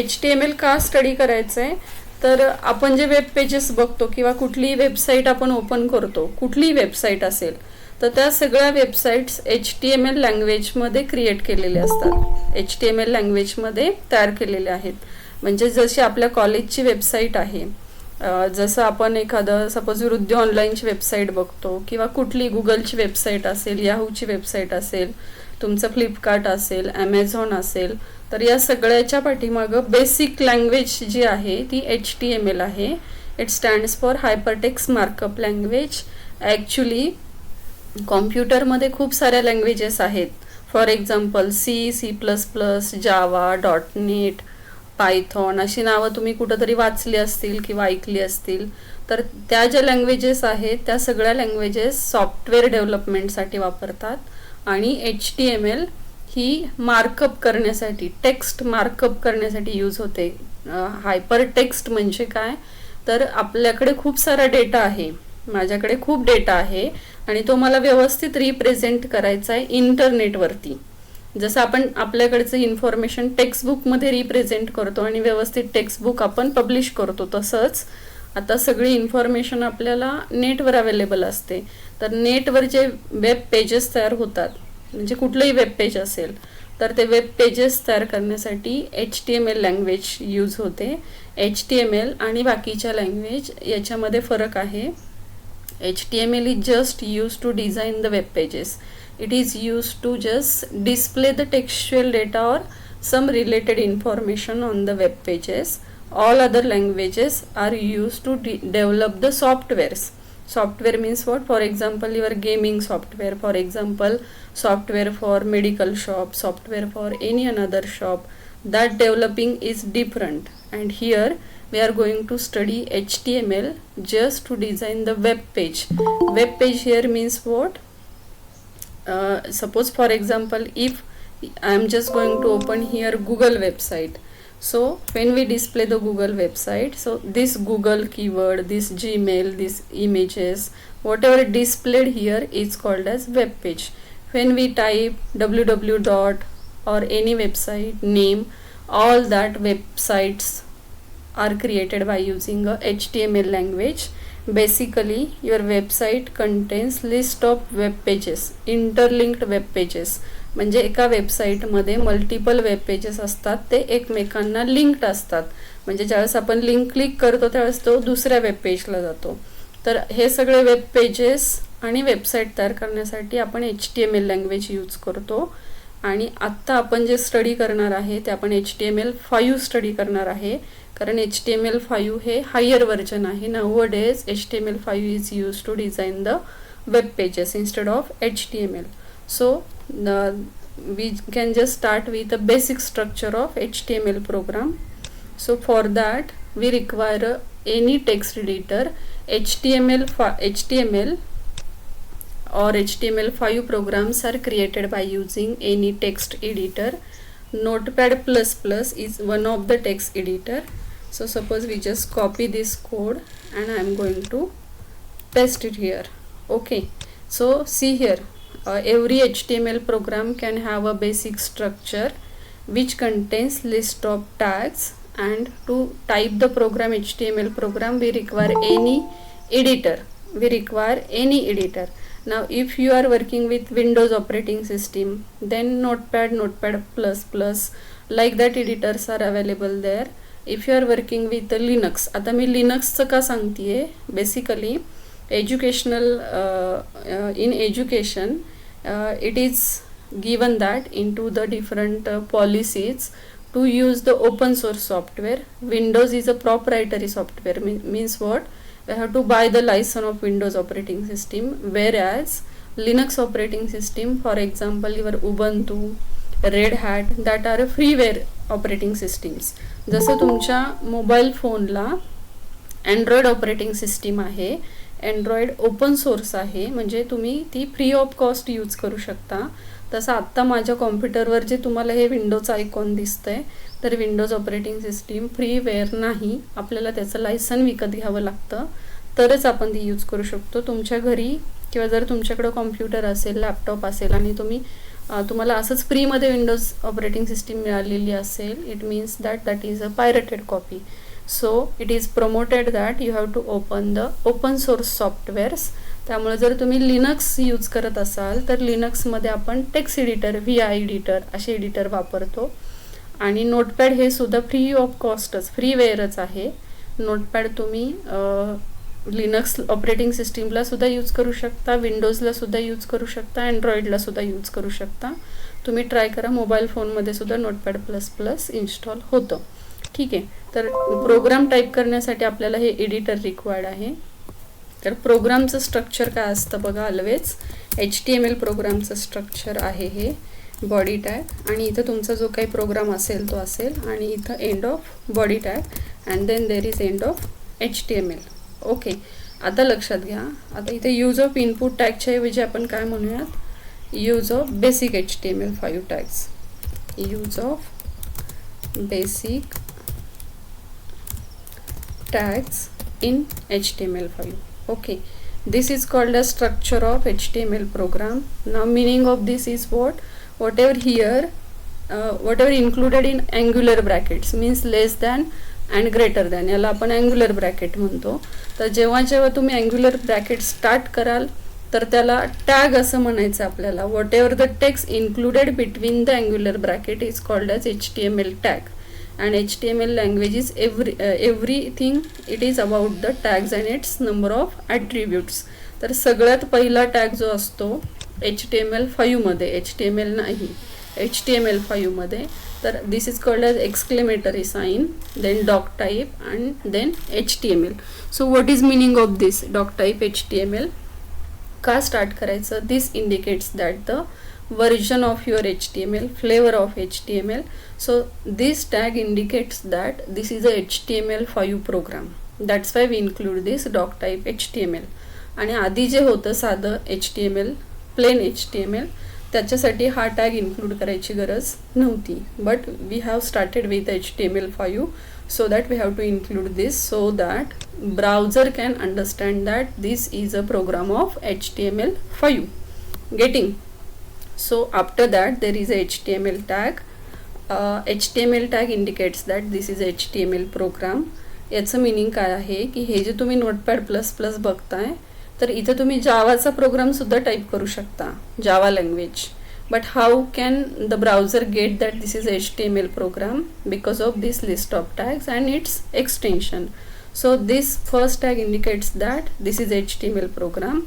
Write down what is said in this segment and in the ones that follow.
HTML का study करायचं आहे, तर आपण जे वेब पेजेस बघतो किंवा कुठलीही वेबसाईट आपण ओपन करतो, कुठलीही वेबसाईट असेल तर त्या सगळ्या वेबसाईट्स HTML लँग्वेजमध्ये क्रिएट केलेले असतात, HTML लँग्वेजमध्ये तयार केलेले आहेत. म्हणजे जशी आपल्या कॉलेजची वेबसाईट आहे, जसं आपण एखादं सपोज वृद्धी ऑनलाईनची वेबसाईट बघतो किंवा कुठली गुगलची वेबसाईट असेल, याहूची वेबसाईट असेल, तुमचं फ्लिपकार्ट असेल, ॲमेझॉन असेल, तर या सगळ्याच्या पाठीमागं बेसिक लँग्वेज जी आहे ती HTML आहे. It stands for hypertext markup language. Actually कॉम्प्युटरमध्ये खूप साऱ्या लँग्वेजेस आहेत. For example C++, Java, .NET, Python अशी नावं तुम्ही कुठंतरी वाचली असतील किंवा ऐकली असतील. तर त्या ज्या लँग्वेजेस आहेत त्या सगळ्या लँग्वेजेस सॉफ्टवेअर डेव्हलपमेंटसाठी वापरतात आणि HTML ही मार्कअप करण्यासाठी, टेक्स्ट मार्कअप करण्यासाठी यूज होते. हायपर टेक्स्ट म्हणजे काय, तर आपल्याकडे खूप सारा डेटा आहे, माझ्याकडे खूप डेटा आहे आणि तो मला व्यवस्थित रिप्रेझेंट करायचा आहे इंटरनेटवरती. जसं आपण आपल्याकडचं इन्फॉर्मेशन टेक्स्टबुकमध्ये रिप्रेझेंट करतो आणि व्यवस्थित टेक्स्टबुक आपण पब्लिश करतो, तसंच आता सगळी इन्फॉर्मेशन आपल्याला नेटवर अवेलेबल असते. तर नेटवर जे वेब पेजेस तयार होतात, म्हणजे कुठलंही वेब पेज असेल तर ते वेब पेजेस तयार करण्यासाठी HTML लँग्वेज यूज होते. HTML आणि बाकीच्या लँग्वेज याच्यामध्ये फरक आहे. HTML is just used to design the web pages. It is used to just display the textual data or some related information on the web pages. All other languages are used to develop the softwares. Software means what? For example, your gaming software, for example, software for medical shop, software for any another shop. That developing is different. And here we are going to study HTML just to design the web page. Web page here means what? Suppose for example, if I am just going to open here Google website. So when we display the Google website, so this Google keyword, this Gmail, these images, whatever displayed here is called as web page. When we type www dot or any website name, all that websites are created by using a HTML language. Basically your website contains list of web pages, interlinked web pages. म्हणजे एका वेबसाईटमध्ये multiple web pages असतात, ते एकमेकांना linked असतात. म्हणजे ज्यावेळेस आपण link click करतो त्यावेळेस तो दुसऱ्या वेब पेजला जातो. तर हे सगळे वेब पेजेस आणि वेबसाईट तयार करण्यासाठी आपण HTML लँग्वेज यूज करतो. आणि आत्ता आपण जे स्टडी करणार आहे ते आपण HTML5 स्टडी करणार आहे, कारण HTML5 हे हायर व्हर्जन आहे. Nowadays HTML5 is use to design the web pages instead of HTML. So we can just start with the basic structure of HTML program. So for that we require any text editor. HTML or HTML5 programs are created by using any text editor. Notepad++ is one of the text editor. So suppose we just copy this code and I am going to paste it here. Okay, so see here, every HTML program can have a basic structure which contains list of tags, and to type the program HTML program we require any editor. Now if you are working with Windows operating system, then Notepad++, like that editors are available there. If you are working with Linux, आता मी लिनक्सचं का सांगतेय, basically educational in education it is given that into the different policies to use the open source software. Windows is a proprietary software, means what? We have to buy the license of Windows operating system, whereas Linux operating system, for example your Ubuntu, Red Hat, that are freeware operating systems. जसं तुमच्या mobile फोनला Android operating system आहे, Android open source आहे, म्हणजे तुम्ही ती free of cost use करू शकता. तसं आत्ता माझ्या कॉम्प्युटरवर जे तुम्हाला हे विंडोचं आयकॉन दिसतंय, तर विंडोज ऑपरेटिंग सिस्टीम फ्रीवेअर नाही, आपल्याला त्याचं लायसन विकत घ्यावं लागतं, तरच आपण ती यूज करू शकतो. तुमच्या घरी किंवा जर तुमच्याकडे कॉम्प्युटर असेल, लॅपटॉप असेल आणि तुम्ही तुम्हाला असंच फ्रीमध्ये विंडोज ऑपरेटिंग सिस्टीम मिळालेली असेल, it means that is a pirated copy. So it is promoted that you have to open the open source softwares. त्यामुळे जर तुम्ही लिनक्स यूज करत असाल तर लिनक्समध्ये आपण टेक्स्ट एडिटर, VI एडिटर असे एडिटर वापरतो. आणि नोटपॅड हे सुद्धा फ्री ऑफ कॉस्टच, फ्रीवेअरच आहे. नोटपॅड तुम्ही लिनक्स ऑपरेटिंग सिस्टीमला सुद्धा यूज करू शकता, विंडोजला सुद्धा यूज करू शकता, अँड्रॉइडला सुद्धा यूज करू शकता. तुम्ही ट्राय करा, मोबाईल फोनमध्ये सुद्धा नोटपॅड प्लस प्लस इन्स्टॉल होतं. ठीक आहे. तर प्रोग्राम टाईप करण्यासाठी आपल्याला हे एडिटर रिक्वायर्ड आहे. तर प्रोग्रामचं स्ट्रक्चर काय असतं बघा, ऑलवेज HTML प्रोग्रामचं स्ट्रक्चर आहे हे बॉडी टॅग. आणि इथं तुमचा जो काही प्रोग्राम असेल तो असेल, आणि इथं end of body tag and then there is end of HTML. Okay. आता लक्षात घ्या, आता इथे यूज ऑफ इनपुट टॅगच्या ऐवजी आपण काय म्हणूयात, use of basic HTML5 tags. Use of basic tags in HTML5. Okay, this is called as structure of HTML program. Now meaning of this is whatever here whatever included in angular brackets means less than and greater than, याला आपण angular bracket म्हणतो. तर जेव्हा जेव्हा तुम्ही angular bracket start कराल तर त्याला टॅग असं म्हणायचं आपल्याला. whatever the text included between the angular bracket is called as HTML tag. And HTML language is everything it is about the tags and its number of attributes. तर सगळ्यात पहिला tag जो असतो HTML5 मध्ये, HTML नाही, HTML5 मध्ये, तर this is called as exclamatory sign, then doc type and then HTML. So what is meaning of this doc type HTML? का स्टार्ट करायचं? This indicates that the version of your HTML, flavor of HTML. So this tag indicates that this is a HTML5 program. That's why we include this doc type HTML. आणि आधी जे होतं साधं HTML, plain HTML, त्याच्यासाठी हा tag include करायची गरज नव्हती. But we have started with HTML5 so that we have to include this so that browser can understand that this is a program of HTML5. Getting? So after that there is a HTML tag. HTML tag indicates that this is HTML program. याचं meaning काय आहे की हे जे तुम्ही notepad plus plus बघताय तर इथं तुम्ही जावाचा प्रोग्राम सुद्धा टाईप करू शकता, Java language. But how can the browser get that this is HTML program? Because of this list of tags and its extension. So this first tag indicates that this is HTML program.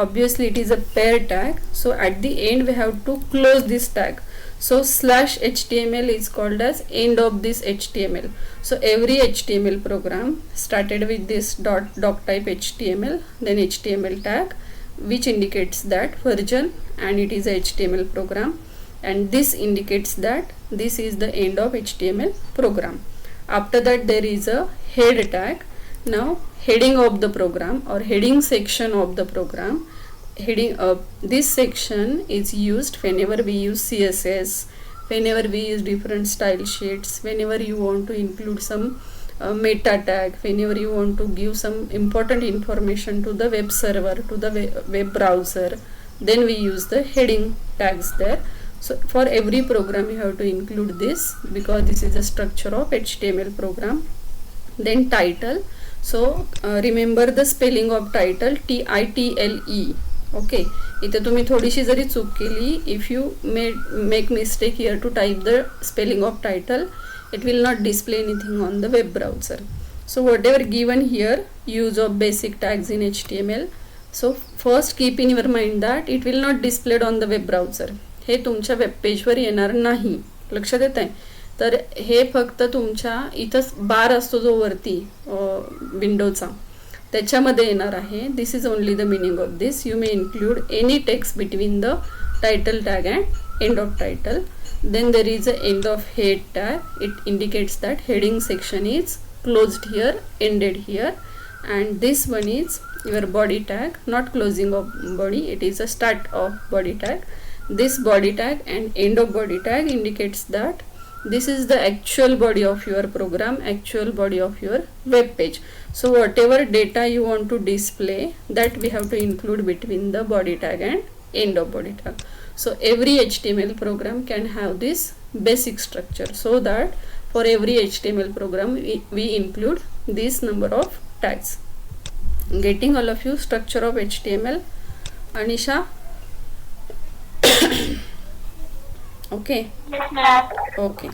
Obviously it is a pair tag, so at the end we have to close this tag. So /HTML is called as end of this HTML. So every HTML program started with this doc type HTML, then HTML tag, which indicates that version and it is a HTML program, and this indicates that this is the end of HTML program. After that there is a head tag. Now heading of the program or heading section of the program, heading this section is used whenever we use CSS, whenever we use different style sheets, whenever you want to include some meta tag, whenever you want to give some important information to the web server, to the web browser, then we use the heading tags there. So for every program you have to include this because this is the structure of HTML program. Then title. So remember the spelling of title, TITLE. Okay, इथे तुम्ही थोडीशी जरी चूक केली, if you make mistake here to type the spelling of title, it will not display anything on the web browser. So whatever given here, use of basic tags in HTML. So first keep in your mind that it will not displayed on the web browser. हे तुमच्या web पेजवर येणार नाही. लक्षात येत आहे? तर हे फक्त तुमच्या इथंच बार असतो जो वरती विंडोचा त्याच्यामध्ये येणार आहे. This is only the meaning of this. You may include any text between the title tag and end of title. Then there is a end of head tag. It indicates that heading section is closed here, ended here, and this one is your body tag, not closing of body, it is a start of body tag. This body tag and end of body tag indicates that this is the actual body of your program, actual body of your web page. So whatever data you want to display, that we have to include between the body tag and end of body tag. So every HTML program can have this basic structure, so that for every HTML program we include this number of tags. Getting all of you structure of HTML, Anisha? Okay. Yes, ma'am. Okay.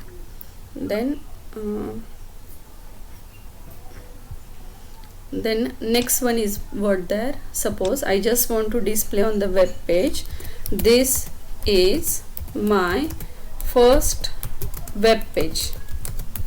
Then next one is what there. Suppose I just want to display on the web page, this is my first web page.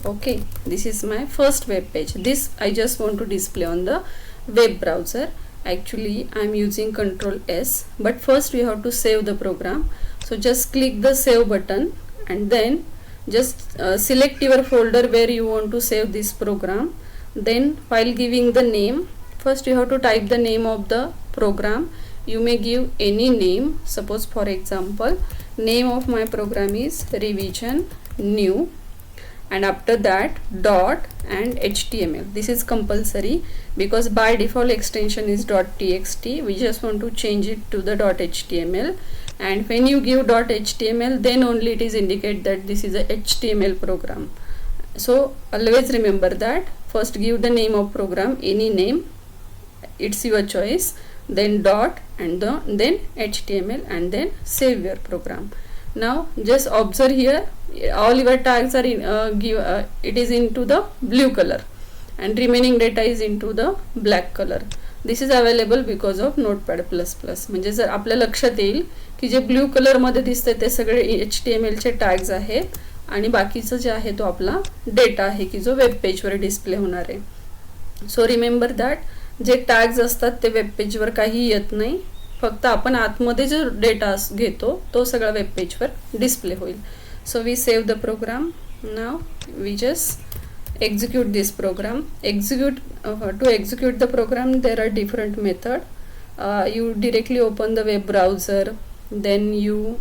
Okay, this is my first web page. This I just want to display on the web browser. Actually I am using Ctrl S, but first we have to save the program. So just click the save button and then just select your folder where you want to save this program. Then while giving the name, first you have to type the name of the program. You may give any name. Suppose for example, name of my program is revision new, and after that dot and HTML. This is compulsory because by default extension is .txt. We just want to change it to the .html, and when you give .html, then only it is indicate that this is a HTML program. So always remember that first give the name of program, any name, it's your choice, then dot and then HTML, and then save your program. Now just observe here, all your tags are in it is into the blue color and remaining data is into the black color. This is available because of Notepad++. म्हणजे जर आपल्या लक्षात येईल की जे blue colour मध्ये दिसते ते सगळे HTML चे टॅग्स आहेत आणि बाकीचं जे आहे तो आपला डेटा आहे की जो वेब पेज वर डिस्प्ले होणार आहे. सो रिमेंबर दॅट जे टॅग्स असतात ते वेब पेज वर काही येत नाही, फक्त आपण आतमध्ये जो डेटा घेतो तो सगळा वेब पेज वर डिस्प्ले होईल. So we save the program. Now we just execute this program. To execute the program there are different method. You directly open the web browser, then you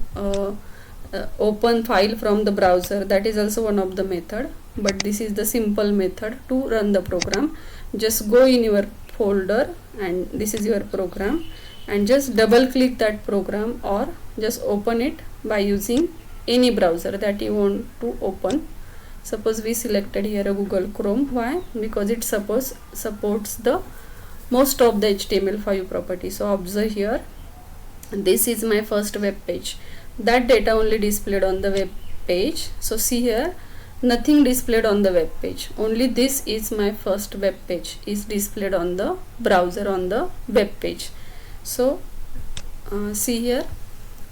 open file from the browser. That is also one of the method, but this is the simple method to run the program. Just go in your folder and this is your program, and just double click that program or just open it by using any browser that you want to open. Suppose we selected here a Google Chrome. Why? Because it supports the most of the HTML5 properties. So observe here, this is my first web page. That data only displayed on the web page. So see here, nothing displayed on the web page. Only this is my first web page is displayed on the browser on the web page. So see here,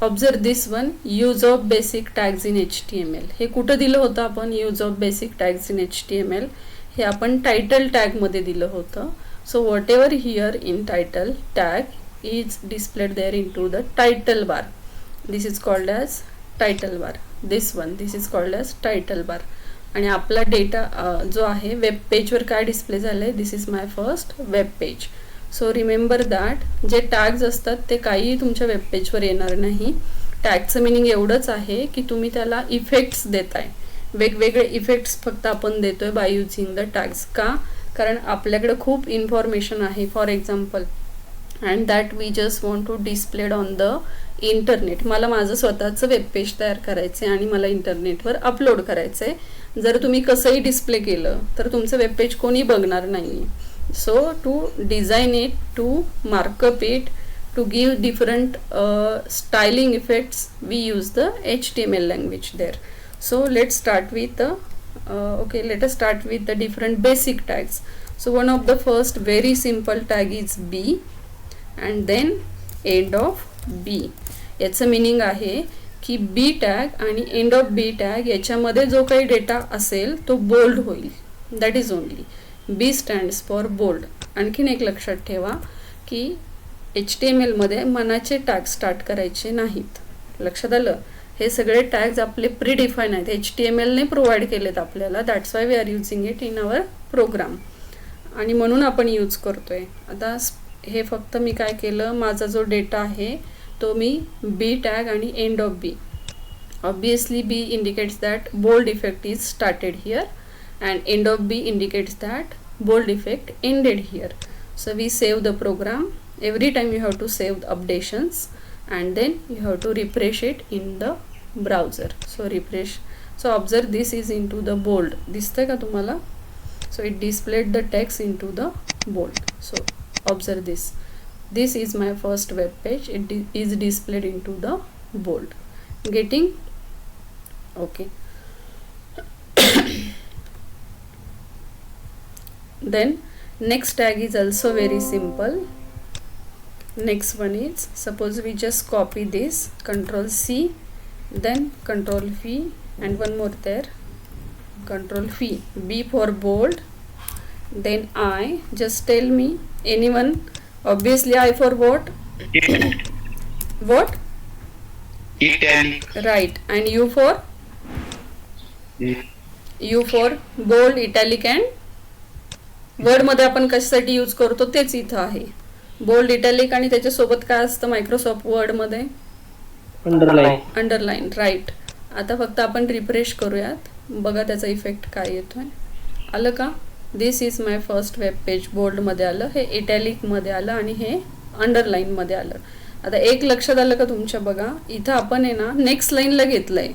observe this one, use of basic tags in HTML. हे कुठं दिलं होतं आपण use of basic tags in HTML? हे आपण title tag मध्ये दिलं होतं. So whatever here in title tag is displayed there into the title bar. This is called as title bar. This one, this is called as title bar. आणि आपला data जो आहे web page वर काय display झालंय, this is my first web page. So remember that जे tags असतात ते काही तुमच्या वेब पेजवर येणार नाही. टॅगचं मिनिंग एवढंच आहे की तुम्ही त्याला इफेक्ट्स देताय, वेगवेगळे इफेक्ट्स फक्त आपण देतोय बाय युजिंग द टॅग्स. का? कारण आपल्याकडे खूप इन्फॉर्मेशन आहे for example, and that we just want to displayed on the internet. मला माझं स्वतःचं वेब पेज तयार करायचं आहे आणि मला इंटरनेटवर अपलोड करायचं आहे. जर तुम्ही कसंही डिस्प्ले केलं तर तुमचं वेब पेज कोणी बघणार नाही. So to design it, to markup it, to give different styling effects, we use the HTML language there. So let's start with the let us start with the different basic tags. So one of the first very simple tag is B and then end of B. याचं meaning आहे की B tag आणि end of B tag याच्यामध्ये जो काही data असेल तो bold होईल. That is only B stands for bold. आणखीन एक लक्षात ठेवा की HTML मध्ये मनाचे टॅग स्टार्ट करायचे नाहीत. लक्षात आलं? हे सगळे टॅग्स आपले प्री डिफाईन आहेत, HTML ने प्रोव्हाइड केलेत आपल्याला. That's why we are using it in our program आणि म्हणून आपण यूज करतोय. आता हे फक्त मी काय केलं, माझा जो डेटा आहे तो मी बी टॅग आणि end of B. Obviously B indicates that bold effect is started here and end of B indicates that bold effect ended here. So we save the program. Every time you have to save the updations. and then you have to refresh it in the browser. So refresh. So observe, this is into the bold. दिसतंय का तुम्हाला? So it displayed the text into the bold. So observe this. This is my first web page. It is displayed into the bold. Getting? Okay. Then next tag is also very simple. Next one is, suppose we just copy this, Control C, then Control V, and one more there, Control V. B for bold. Then I, just tell me, anyone? Obviously I for what? What? Italic. Right. And U for? U for bold, italic and word मध्ये आपण कशासाठी use करतो तेच इथं आहे. Bold, italic आणि त्याच्यासोबत काय असतं मायक्रोसॉफ्ट वर्ड मध्ये? अंडरलाईन. राईट. आता फक्त आपण रिफ्रेश करूयात, बघा त्याचा इफेक्ट काय येतोय. आलं का? This is my first web page. Bold मध्ये आलं, हे इटॅलिक मध्ये आलं आणि हे अंडरलाईन मध्ये आलं. आता एक लक्षात आलं का तुमच्या? बघा इथं आपण आहे ना नेक्स्ट लाईनला घेतलंय.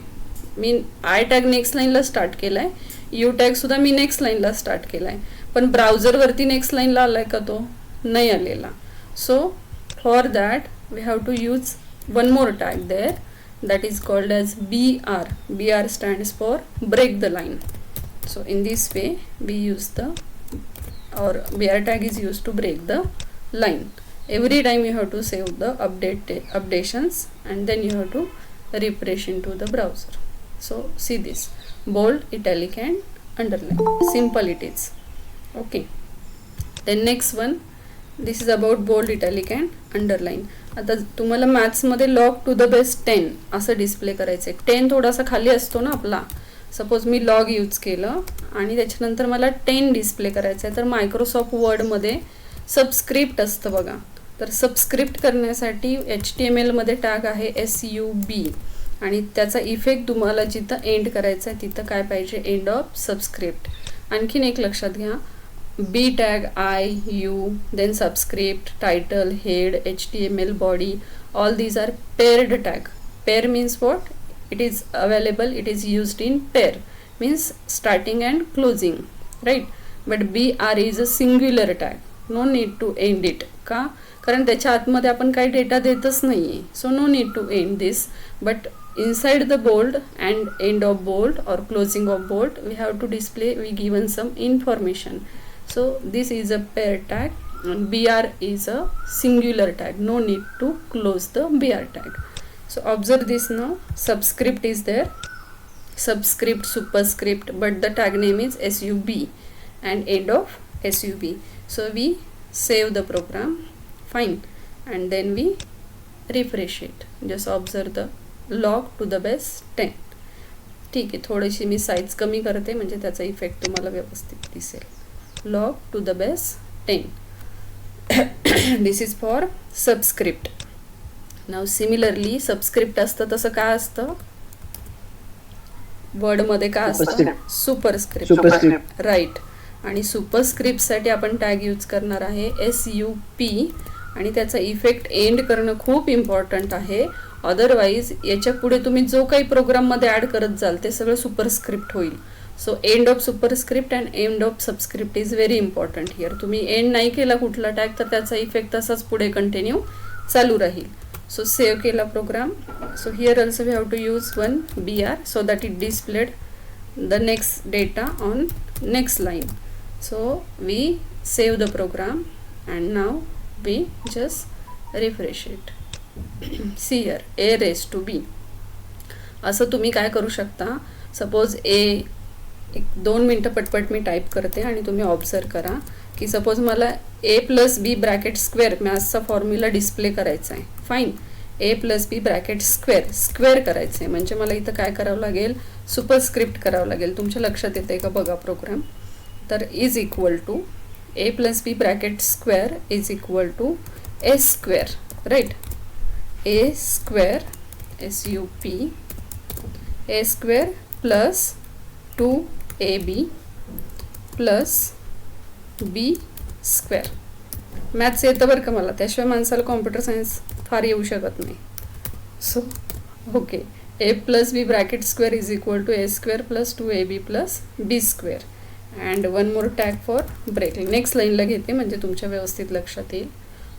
मी आय टॅग नेक्स्ट लाईनला स्टार्ट केलाय, यू टॅग सुद्धा मी नेक्स्ट लाईनला स्टार्ट केलाय, पण ब्राउझरवरती नेक्स्ट लाईनला आलाय का? तो नाही आलेला. So for that we have to use one more tag there, that is called as BR. BR stands for break the line. So in this way we use the, or BR tag is used to break the line. Every time you have to save the updations and then you have to refresh into the browser. So see this, bold, italic and underline. Simple it is. Okay. Then next one, this is about bold, italic and underline. आता तुम्हाला मॅथ्समध्ये log to the base 10 असं display करायचं आहे. 10 थोडासा खाली असतो ना आपला. सपोज मी लॉग यूज केलं आणि त्याच्यानंतर मला 10 डिस्प्ले करायचं आहे, तर मायक्रोसॉफ्ट वर्डमध्ये सबस्क्रिप्ट असतं बघा. तर सबस्क्रिप्ट करण्यासाठी HTML मध्ये टॅग आहे SUB आणि त्याचा इफेक्ट तुम्हाला जिथं एंड करायचा आहे तिथं काय पाहिजे? End of subscript. आणखीन एक लक्षात घ्या, B tag, I, U, then subscript, title, head, HTML body, all these are paired tag. Pair means what? It is available, it is used in pair, means starting and closing, right? But BR is a singular tag, no need to end it. का? कारण त्याच्या आतमध्ये आपण काही data देतच नाहीये. So no need to end this, but inside the bold and end of bold or closing of bold we have to display, we given some information. So this is a pair tag and BR is a singular tag, no need to close the BR tag. So observe this now, subscript is there, subscript, superscript, but the tag name is SUB and end of SUB. So we save the program, fine, and then we refresh it. Just observe the log to the base 10. ठीक आहे, थोडीशी मी size कमी करते म्हणजे त्याचा effect तुम्हाला व्यवस्थित दिसेल. log to the base 10. This is for subscript. Now similarly subscript असतं तसं काय असतं? वर्ड मध्ये काय असतं? सुपरस्क्रिप्ट. राईट. आणि सुपरस्क्रिप्ट साठी आपण टॅग यूज करणार आहे SUP आणि त्याचा इफेक्ट एंड करणं खूप इम्पॉर्टंट आहे. अदरवाईज याच्या पुढे तुम्ही जो काही प्रोग्राम मध्ये ऍड करत जाल ते सगळं सुपरस्क्रिप्ट होईल. So end of superscript and end of subscript is very important here. तुम्ही एंड नाही केला कुठला टॅग तर त्याचा इफेक्ट तसाच पुढे कंटिन्यू चालू राहील. सो सेव्ह केला program. So here also we have to use one BR so that it displayed the next data on next line. So we save the program and now we just refresh it. See here A raised to B. असं तुम्ही काय करू शकता? Suppose एक 2 मिनटं पटपट मी type करते आणि तुम्ही ऑब्झर्व करा की सपोज मला A+B ब्रॅकेट स्क्वेअर मॅथ्सचा फॉर्म्युला डिस्प्ले करायचा आहे. फाईन. A+B ब्रॅकेट स्क्वेअर करायचं आहे म्हणजे मला इथं काय करावं लागेल? सुपरस्क्रिप्ट करावं लागेल. तुमच्या लक्षात येते का बघा प्रोग्राम? तर is equal to A+B bracket square is equal to A square. Right. A square SUP A square plus 2AB plus B square. Maths येतं बरं का मला, त्याशिवाय माणसाला कॉम्प्युटर सायन्स फार येऊ शकत नाही. So okay, a plus b bracket square is equal to a square plus 2ab plus b square and one more tag for break. Next लाईनला घेते म्हणजे तुमच्या व्यवस्थित लक्षात येईल.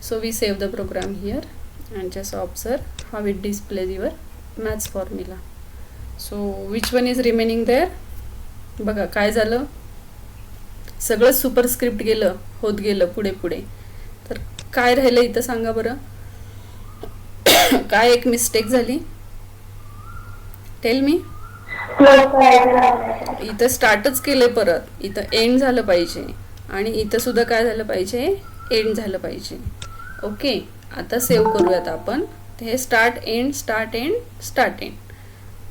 So we save the program here and just observe how it displays your maths formula. So which one is remaining there. बघा काय झालं, सगळं सुपरस्क्रिप्ट गेलं, होत गेलं पुढे पुढे. तर काय राहिलं इथं सांगा बरं. काय एक मिस्टेक झाली, टेल मी. इथं स्टार्टच केलंय, परत इथं एंड झालं पाहिजे आणि इथं सुद्धा काय झालं पाहिजे, एंड झालं पाहिजे. ओके, आता सेव्ह करूयात आपण. हे start end start end start end.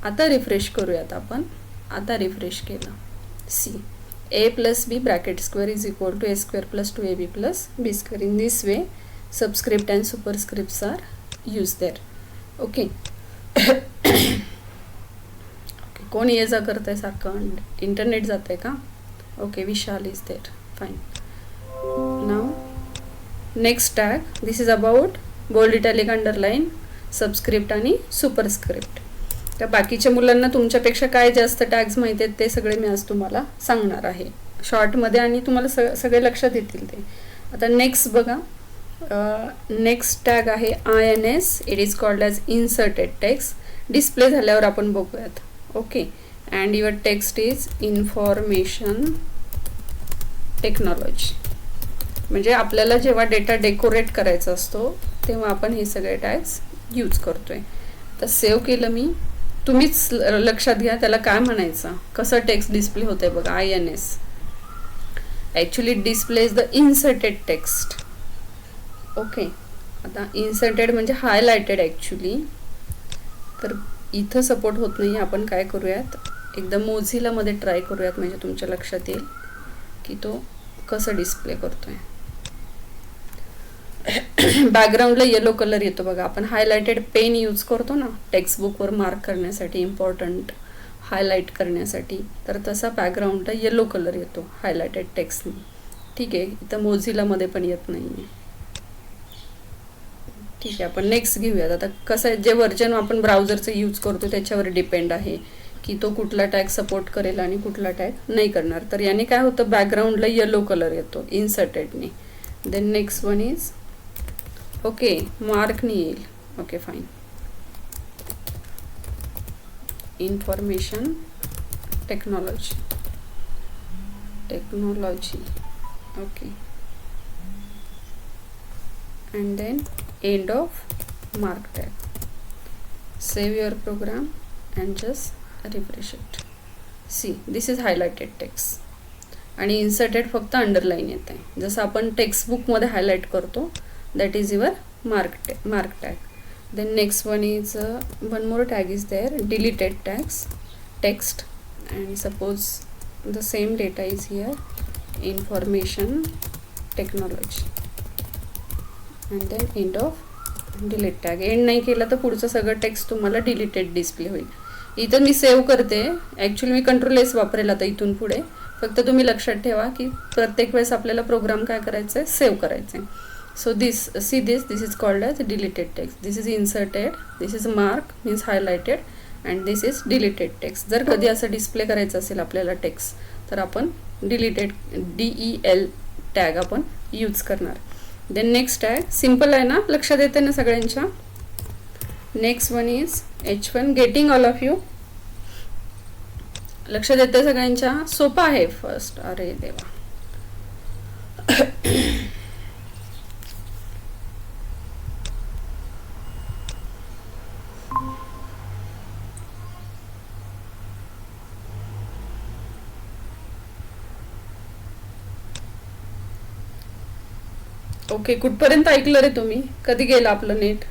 आता रिफ्रेश करूयात आपण. आता रिफ्रेश केलं. See a plus b bracket square is equal to a square plus 2ab plus b square. In this way subscript and superscripts are used there. Okay. कोण ये जा करत आहे सारखं, इंटरनेट जात आहे का. Okay, Vishal is there, fine. Now next tag, this is about bold italic underline subscript आणि सुपरस्क्रिप्ट. त्या बाकीच्या मुलांना तुमच्यापेक्षा काय जास्त टॅग्स माहिती आहेत ते सगळे मी आज तुम्हाला सांगणार आहे शॉर्टमध्ये आणि तुम्हाला सगळे लक्षात येतील ते. आता नेक्स्ट बघा, नेक्स्ट टॅग आहे INS. It is called as inserted text. Display झाल्यावर आपण बघूयात. Okay, and your text is information technology. म्हणजे आपल्याला जेव्हा डेटा डेकोरेट करायचा असतो तेव्हा आपण हे सगळे टॅग्स यूज करतोय. तर सेव्ह केलं मी. तुम्हीच लक्षात घ्या त्याला काय म्हणायचं, कसं टेक्स्ट डिस्प्ले होतंय बघा. INS actually displays the inserted text. Okay, आता इन्सर्टेड म्हणजे हायलायटेड ॲक्च्युली. तर इथं सपोर्ट होत नाही. आपण काय करूयात, एकदा मोझिलामध्ये ट्राय करूयात म्हणजे तुमच्या लक्षात येईल की तो कसं डिस्प्ले करतोय. बॅकग्राऊंडला येलो कलर येतो बघा. आपण हायलायटेड पेन यूज करतो ना टेक्स्टबुकवर मार्क करण्यासाठी, इम्पॉर्टंट हायलाईट करण्यासाठी. तर तसा बॅकग्राऊंडला येलो कलर येतो हायलायटेड टेक्स्टने. ठीक आहे, इथं मोझिलामध्ये पण येत नाही आहे. ठीक आहे, आपण नेक्स्ट घेऊयात. आता कसं आहे, जे व्हर्जन आपण ब्राउझरचं यूज करतो त्याच्यावर डिपेंड आहे की तो कुठला टॅग सपोर्ट करेल आणि कुठला टॅग नाही करणार. तर याने काय होतं, बॅकग्राऊंडला येलो कलर येतो इन्सर्टेडने. Then next one is okay, मार्कनी येईल. Okay, fine. Information technology. Okay, and then end of mark tag. Save your program and just refresh it. See, this is highlighted text आणि inserted फक्त underline येत आहे. जसं आपण टेक्स्टबुक मध्ये highlight करतो, that is your mark tag. Then next one is one more tag is there, deleted tags text, and suppose the same data is here, information technology. And then end of delete tag. End नाही केला तर पुढचं सगळं text तुम्हाला deleted display होईल. इथं मी save करते. Actually मी Ctrl+S वापरेल आता इथून पुढे. फक्त तुम्ही लक्षात ठेवा की प्रत्येक वेळेस आपल्याला प्रोग्राम काय करायचा आहे, सेव्ह करायचा आहे. So this is called as deleted text. This is inserted, this is mark means highlighted, and this is deleted text. जर कधी असं डिस्प्ले करायचं असेल आपल्याला टेक्स्ट तर आपण डिलीटेड DEL टॅग आपण यूज करणार. देन नेक्स्ट टॅग सिम्पल आहे ना, लक्षात येते ना सगळ्यांच्या. Next one is H1, getting all of you. लक्षात येते सगळ्यांच्या, सोपा आहे फर्स्ट. अरे देवा. ओके, कुठपर्यंत ऐकलं रे तुम्ही? कधी गेलं आपलं नेट?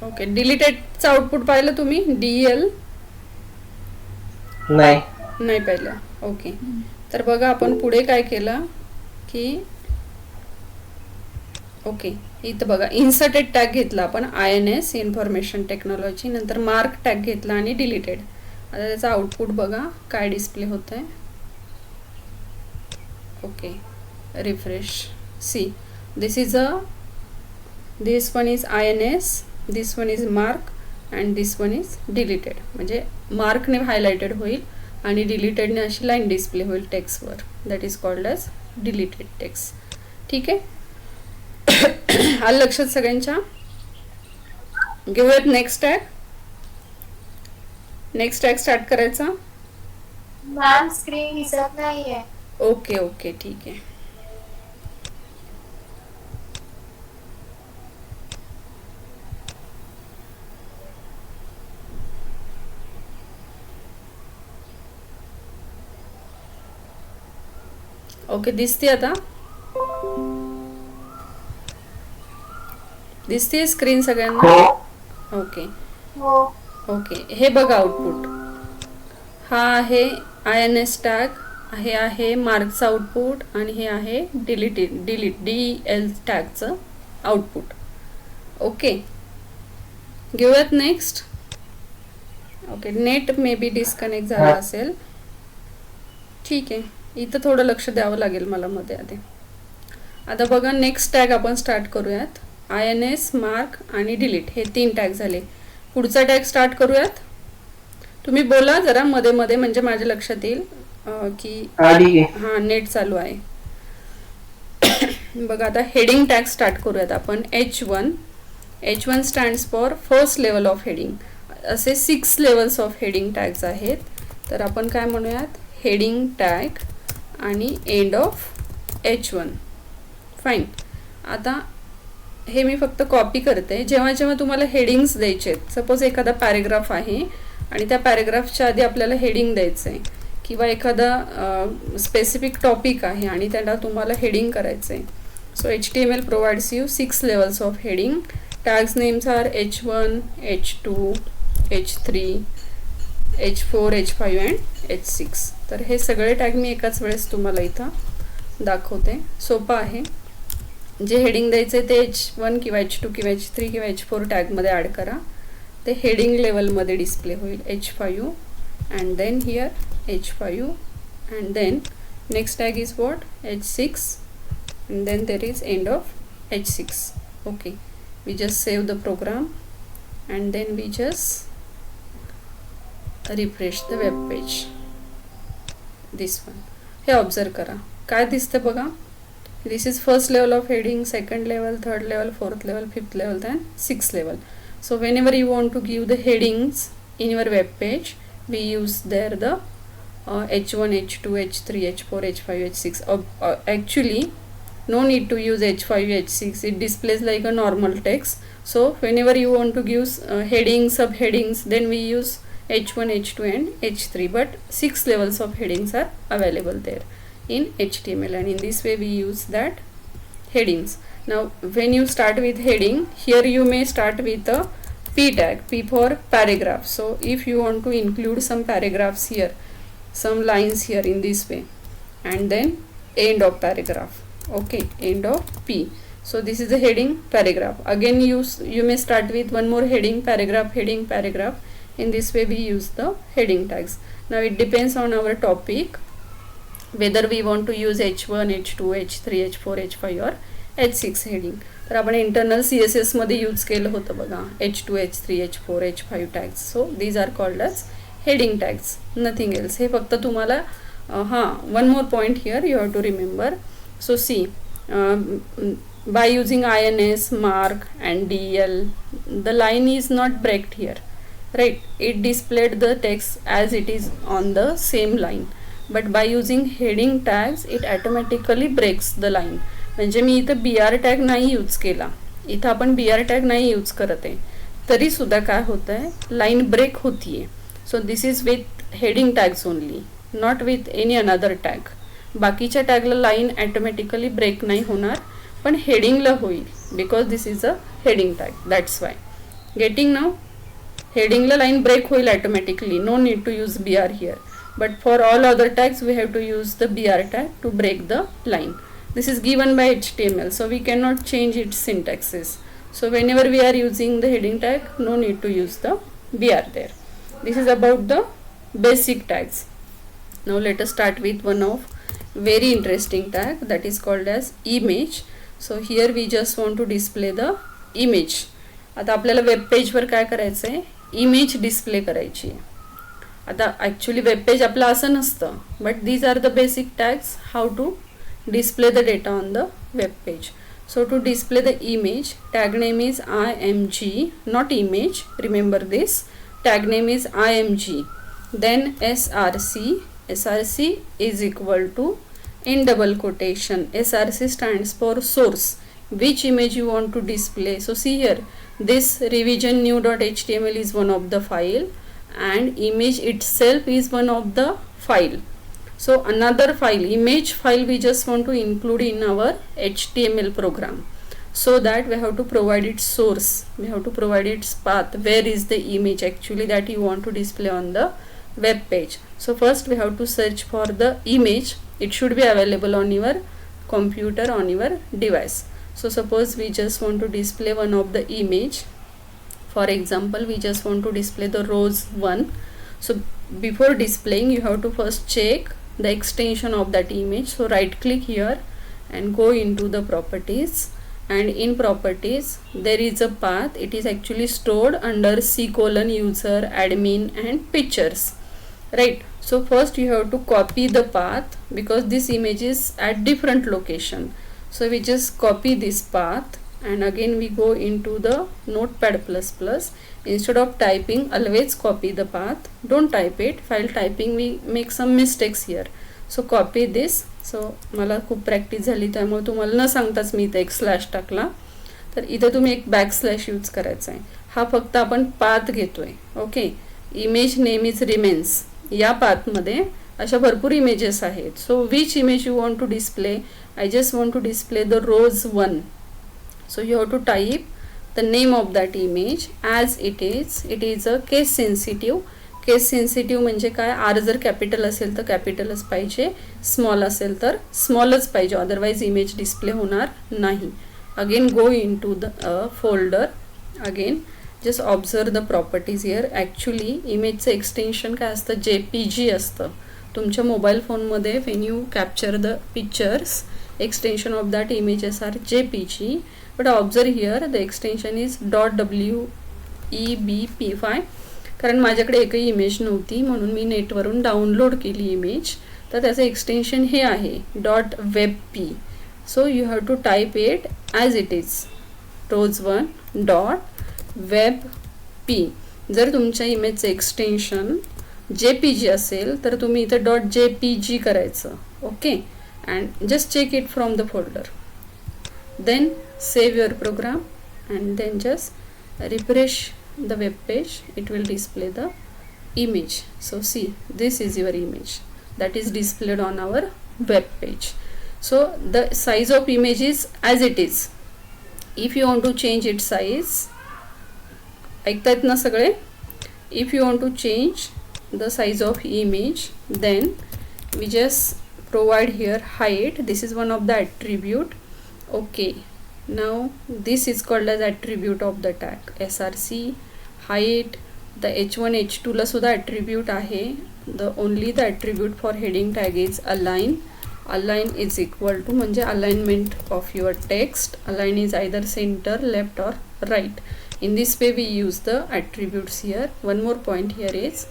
ओके, डिलीटेडचं आउटपुट पाहिलं तुम्ही? DEL नाही पाहिलं. ओके, तर बघा आपण पुढे काय केलं की ओके, इथं बघा इन्सर्टेड टॅग घेतला आपण INS इन्फॉर्मेशन टेक्नॉलॉजी, नंतर मार्क टॅग घेतला आणि डिलीटेड. आता त्याचा आउटपुट बघा काय डिस्प्ले होत आहे. Okay, refresh. See, this is a this one is INS, this one is mark and this one is deleted. म्हणजे मार्कने हायलाइटेड होईल आणि डिलीटेडने अशी लाईन डिस्प्ले होईल टेक्स्टवर. That is called as deleted text. ठीक आहे, आलं लक्षात सगळ्यांच्या. घेऊयात next tag. Next tag start करायचा. मॅम स्क्रीन दिसत नाहीये. ओके ओके ठीक आहे. ओके दिसते आता. दिसते स्क्रीन सगळ्यांना. ओके हो. ओके हे बघा आउटपुट. हा आहे INS टॅग, हे आहे मार्कचं आउटपुट आणि हे आहे डिलीट DL टॅगचं आउटपुट. ओके घेऊयात next. Okay net may be disconnect झाला असेल. ठीक आहे, इथं थोडं लक्ष द्यावं लागेल मला मध्ये आधी. आता बघा नेक्स्ट टॅग आपण स्टार्ट करूयात. INS मार्क आणि डिलीट हे 3 टॅग झाले. पुढचा टॅग स्टार्ट करूयात. तुम्ही बोला जरा मध्ये मध्ये म्हणजे माझ्या लक्षात येईल की हा नेट चालू आहे. बघा आता हेडिंग टॅग स्टार्ट करूयात आपण. H1 stands for first level of heading. असे 6 लेवल्स ऑफ हेडिंग टॅग्स आहेत. तर आपण काय म्हणूयात, हेडिंग टॅग आणि एंड ऑफ H1. फाईन. आता हे मी फक्त कॉपी करते. जेव्हा जेव्हा तुम्हाला हेडिंग्स द्यायचे आहेत, सपोज एखादा पॅरेग्राफ आहे आणि त्या पॅरेग्राफच्या आधी आपल्याला हेडिंग द्यायचं आहे किंवा एखादा स्पेसिफिक टॉपिक आहे आणि त्याला तुम्हाला हेडिंग करायचं आहे. So HTML provides you 6 levels of heading. Tags names are H1, H2, H3, H4, H5 and H6. तर हे सगळे टॅग मी एकाच वेळेस तुम्हाला इथं दाखवते. सोपं आहे. जे हेडिंग द्यायचे ते H1 किंवा H2 किंवा H3 किंवा H4 टॅगमध्ये ॲड करा. ते हेडिंग लेवलमध्ये डिस्प्ले होईल. H5 and then here H5 and then next tag is what H6 and then there is end of H6. Okay we just save the program and then we just refresh the web page. This one. हे observe करा काय दिसतं बघा. This is first level of heading, second level, third level, fourth level, fifth level, then sixth level. So whenever you want to give the headings in your web page, we use there the H1, H2, H3, H4, H5, H6. Actually, no need to use H5, H6. It displays like a normal text. So whenever you want to give headings, subheadings, then we use H1, H2, and H3. But 6 levels of headings are available there in HTML, and in this way we use that headings. Now when you start with heading, here you may start with a P tag, P for paragraph. So if you want to include some paragraphs here, some lines here in this way, and then end of paragraph. Okay, end of P. So this is the heading paragraph. Again you may start with one more heading paragraph, heading paragraph. In this way we use the heading tags. Now it depends on our topic whether we want to use H1, H2, H3, H4, H5 or H6 heading. तर आपण internal CSS मध्ये use केलं होतं बघा H2, H3, H4, H5 tags. So these are called as heading tags, nothing else. हे फक्त तुम्हाला one more point here you have to remember. So see by using INS, mark and DL, the line is not breaked here, right? It displayed the text as it is on the same line. But by using heading tags, it automatically breaks the line. म्हणजे मी इथं BR tag नाही use केला, इथं आपण BR tag नाही use करत आहे, तरी सुद्धा काय होत आहे, लाईन ब्रेक होतीये. So this is with heading tags only, not with any another tag. बाकीच्या टॅगला लाईन ऑटोमॅटिकली ब्रेक नाही होणार, पण हेडिंगला होईल, because this is a heading tag. That's why. Getting now? हेडिंगला लाईन ब्रेक होईल automatically, no need to use BR here. But for all other tags we have to use the BR tag to break the line. This is given by HTML, so we cannot change its syntaxes. So whenever we are using the heading tag, no need to use the BR there. This is about the basic tags. Now let us start with one of very interesting tag, that is called as image. So here we just want to display the image. आता आपल्याला web पेजवर काय करायचं आहे, image display करायची आहे. आता actually web page आपलं असं नसतं, but these are the basic tags how to display the data on the web page. So to display the image, tag name is img, not image, remember this, tag name is img, then src is equal to, in double quotation, src stands for source, which image you want to display. So see here, this revision new.html is one of the file and image itself is one of the file. So another file, image file, we just want to include in our HTML program. So that we have to provide its source, we have to provide its path, where is the image actually that you want to display on the web page. So first we have to search for the image. It should be available on your computer, on your device. So suppose we just want to display one of the image. For example, we just want to display the rows 1. So before displaying, you have to first check the extension of that image. So right click here and go into the properties, and in properties there is a path. It is actually stored under c:\user admin and pictures, right? So first you have to copy the path because this image is at different location. So we just copy this path and again we go into the notepad++. Instead of typing, always copy the path, don't type it. While typing we make some mistakes here, so copy this. So मला खूप practice झाली त्यामुळे तुम्हाला न सांगताच मी इथे एक slash टाकला. तर इथे तुम्ही एक बॅकस्लॅश यूज करायचा आहे. हा फक्त आपण पाथ घेतोय. Okay, image name is remains. या पाथमध्ये अशा भरपूर इमेजेस आहेत. So which image you want to display? I just want to display the rows 1. So you have to type the name of that image as it is a case sensitive. Case sensitive म्हणजे काय, R जर capital असेल तर कॅपिटलच पाहिजे, small असेल तर स्मॉलच पाहिजे, otherwise image display होणार नाही. Again go in to the folder. Again just observe the properties here. Actually इमेजचं एक्सटेन्शन काय असतं, JPG असतं. तुमच्या मोबाईल फोनमध्ये when you capture the pictures, extension of that images are JPG, but observe here the extension is .webp5. कारण माझ्याकडे एकही image नव्हती म्हणून मी नेटवरून डाउनलोड केली इमेज, तर त्याचं एक्सटेन्शन हे आहे .webp. So you have to type it as it is, rows1.webp. जर तुमच्या इमेजचं एक्सटेन्शन JPG असेल तर तुम्ही इथं .jpg करायचं. Okay, and just check it from the folder, then save your program and then just refresh the web page. It will display the image. So see, this is your image that is displayed on our web page. So the size of image is as it is. If you want to change its size, ऐकतायत ना सगळे? If you want to change the size of image, then we just provide here height. This is one of the attribute. Okay, now this is called as attribute of the tag, src height. The h1 h2 ला सुद्धा attribute आहे. The only the attribute for heading tag is align. Align is equal to म्हणजे alignment of your text. Align is either center, left or right. In this way we use the attributes here. One more point here is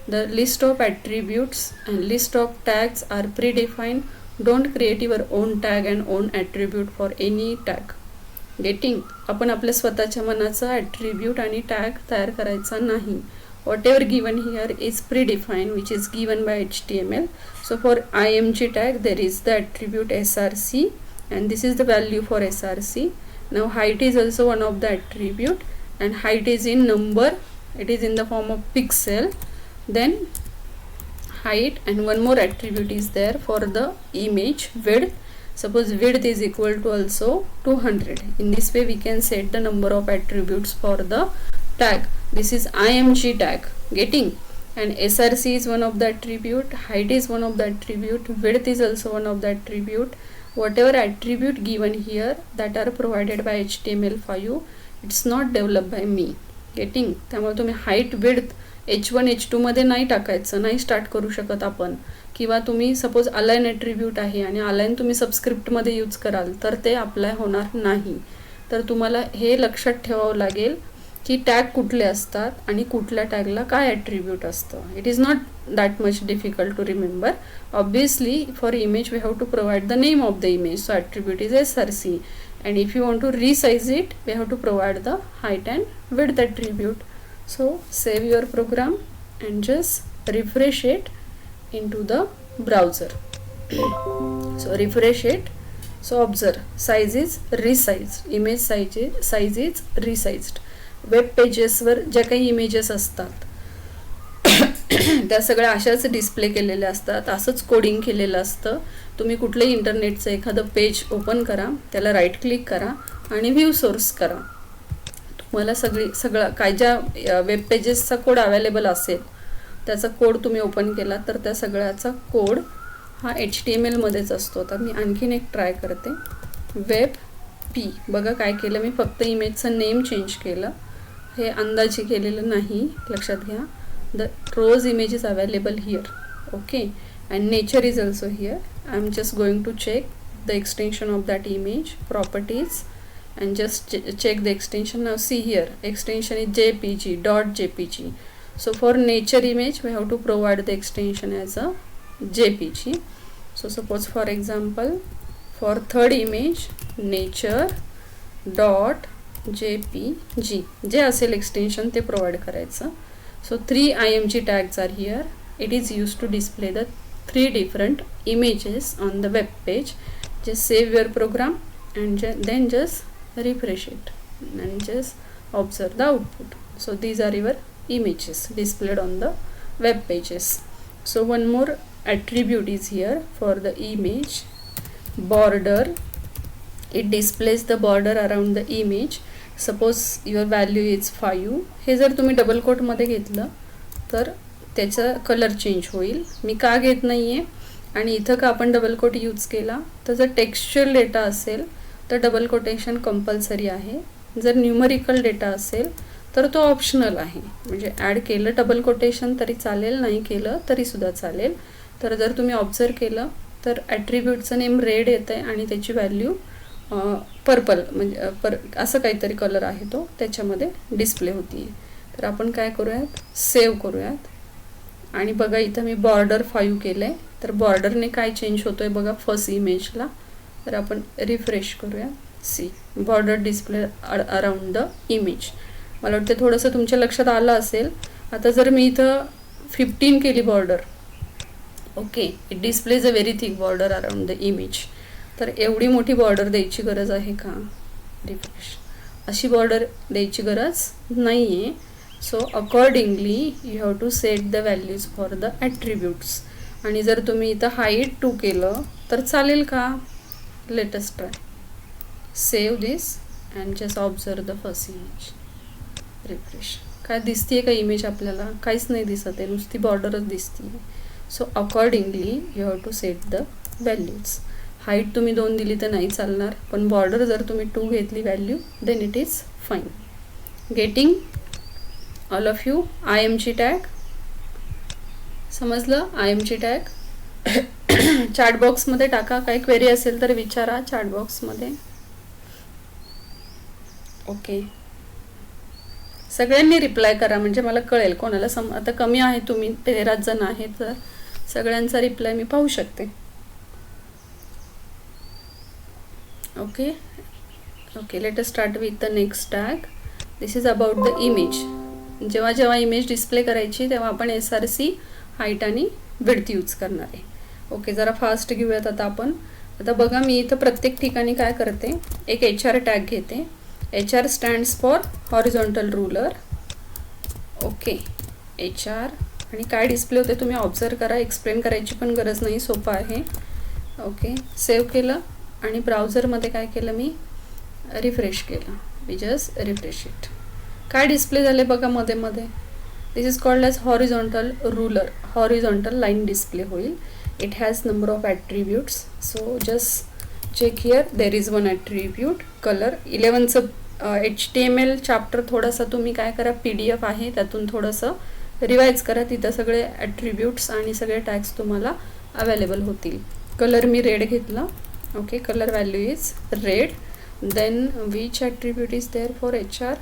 the list of attributes and list of tags are predefined. Don't create your own tag and own attribute for any tag. Getting? आपण आपल्या स्वतःच्या मनाचा attribute आणि tag तयार करायचा नाही. Whatever given here is predefined, which is given by HTML. So for img tag there is the attribute src and this is the value for src. Now height is also one of the attribute and height is in number. It is in the form of pixel. Then height, and one more attribute is there for the image width. Suppose width is equal to also 200. In this way we can set the number of attributes for the tag. This is img tag. Getting? And src is one of the attribute, height is one of the attribute, width is also one of the attribute. Whatever attribute given here that are provided by HTML5, it's not developed by me. Getting? त्यामुळे तुम्ही height width h1 h2 मध्ये नाही टाकायचं, नाही start करू शकत आपण. किंवा तुम्ही सपोज अलाइन ॲट्रिब्यूट आहे आणि अलाइन तुम्ही सबस्क्रिप्टमध्ये यूज कराल तर ते अप्लाय होणार नाही. तर तुम्हाला हे लक्षात ठेवावं लागेल की टॅग कुठले असतात आणि कुठल्या टॅगला काय ॲट्रिब्यूट असतं. It is not that much difficult to remember. Obviously for image we have to provide the name of the image, so attribute is SRC. And if you want to resize it, we have to provide the height and width attribute. So save your program and just refresh it into the browser. So refresh it. So observe, size is resized, image size is resized. Web pages वर ज्या काही images असतात त्या सगळ्या अशाच display केलेल्या असतात, असंच कोडिंग केलेलं असतं. तुम्ही कुठलंही इंटरनेटचं एखादं पेज ओपन करा, त्याला राईट क्लिक करा आणि व्ह्यू सोर्स करा. तुम्हाला सगळं काय ज्या वेब पेजेसचा कोड अवेलेबल असेल त्याचा कोड तुम्ही ओपन केला तर त्या सगळ्याचा कोड हा HTML मध्येच असतो. आता मी आणखीन एक ट्राय करते. वेब पी, बघा काय केलं मी, फक्त इमेजचं नेम चेंज केलं, हे अंदाजे केलेलं नाही, लक्षात घ्या. The rose image is available here, okay, and nature is also here. I'm just going to check the extension of that image, properties, and just check the extension. Now see here, extension is jpg .jpg. So for nature image we have to provide the extension as a jpg. So suppose for example for third image nature .jpg जे असेल extension ते provide करायचं. So 3 img tags are here. It is used to display the 3 different images on the web page. Just save your program and then just refresh it and just observe the output. So these are your images displayed on the web pages. So one more attribute is here for the image, border. It displays the border around the image. Suppose your value is 5. हे जर तुम्ही double कोटमध्ये घेतलं तर त्याचा colour change होईल. मी का घेत नाही आहे आणि इथं का आपण डबल कोट यूज केला, तर जर टेक्स्चुअल डेटा असेल तर डबल कोटेशन कंपल्सरी आहे. जर न्यूमरिकल डेटा असेल तर तो ऑप्शनल आहे, म्हणजे ॲड केलं डबल कोटेशन तरी चालेल, नाही केलं तरीसुद्धा चालेल. तर जर तुम्ही ऑब्झर्व केलं तर ॲट्रिब्यूटचं नेम रेड येतं आहे आणि त्याची व्हॅल्यू पर्पल म्हणजे असं काहीतरी कलर आहे तो त्याच्यामध्ये डिस्प्ले होती आहे. तर आपण काय करूयात, सेव्ह करूयात आणि बघा इथं मी बॉर्डर 5 केलं आहे. तर बॉर्डरने काय चेंज होतो आहे बघा फर्स्ट इमेजला. तर आपण रिफ्रेश करूया. See border display around the image. मला वाटतं थोडंसं तुमच्या लक्षात आलं असेल. आता जर मी इथं 15 केली border, okay, it displays a very thick border around the image. तर एवढी मोठी बॉर्डर द्यायची गरज आहे का, रिफ्रेश, अशी बॉर्डर द्यायची गरज नाही आहे. So accordingly you have to set the values for the attributes. आणि जर तुम्ही इथं हाईट 2 केलं तर चालेल का, latest try. Save this and just observe the first image. Refresh. काय दिसते का इमेज आपल्याला, काहीच नाही दिसत आहे, नुसती बॉर्डरच दिसते. So accordingly you have to set the values. Height तुम्ही 2 दिली तर नाही चालणार, पण बॉर्डर जर तुम्ही 2 घेतली value then it is fine. Getting all of you. IMG tag समजलं. IMG टॅग चॅट बॉक्समध्ये टाका, काही क्वेरी असेल तर विचारा चॅट बॉक्समध्ये. ओके, सगळ्यांनी रिप्लाय करा म्हणजे मला कळेल कोणाला आता कमी आहे, तुम्ही 13 जण आहेत तर सगळ्यांचा रिप्लाय मी पाहू शकते. Okay, let us start with the next tag. This is about the image. जेव्हा इमेज डिस्प्ले करायची तेव्हा आपण SRC हाईट आणि विड्थ यूज करणार आहे. ओके, जरा फास्ट घेऊयात आता आपण. आता बघा मी इथं प्रत्येक ठिकाणी काय करते, एक HR टॅग घेते. HR stands for horizontal ruler. Okay, HR आणि काय डिस्प्ले होते तुम्ही ऑब्झर्व करा, एक्सप्लेन करायची पण गरज नाही, सोपं आहे. ओके, सेव्ह केलं आणि ब्राउझरमध्ये काय केलं मी, रिफ्रेश केलं. We just refresh it. काय डिस्प्ले झाले बघा मध्ये. This is called as horizontal ruler. Horizontal line display होईल. It has number of attributes. So just check here, there is one attribute colour. 11चं HTML चॅप्टर थोडासा तुम्ही काय करा, PDF आहे त्यातून थोडंसं रिवाइज करा. तिथं सगळे ॲट्रिब्यूट्स आणि सगळे टॅग्स तुम्हाला अवेलेबल होतील. कलर मी रेड घेतला. Okay, colour value is red. Then which attribute is there for HR?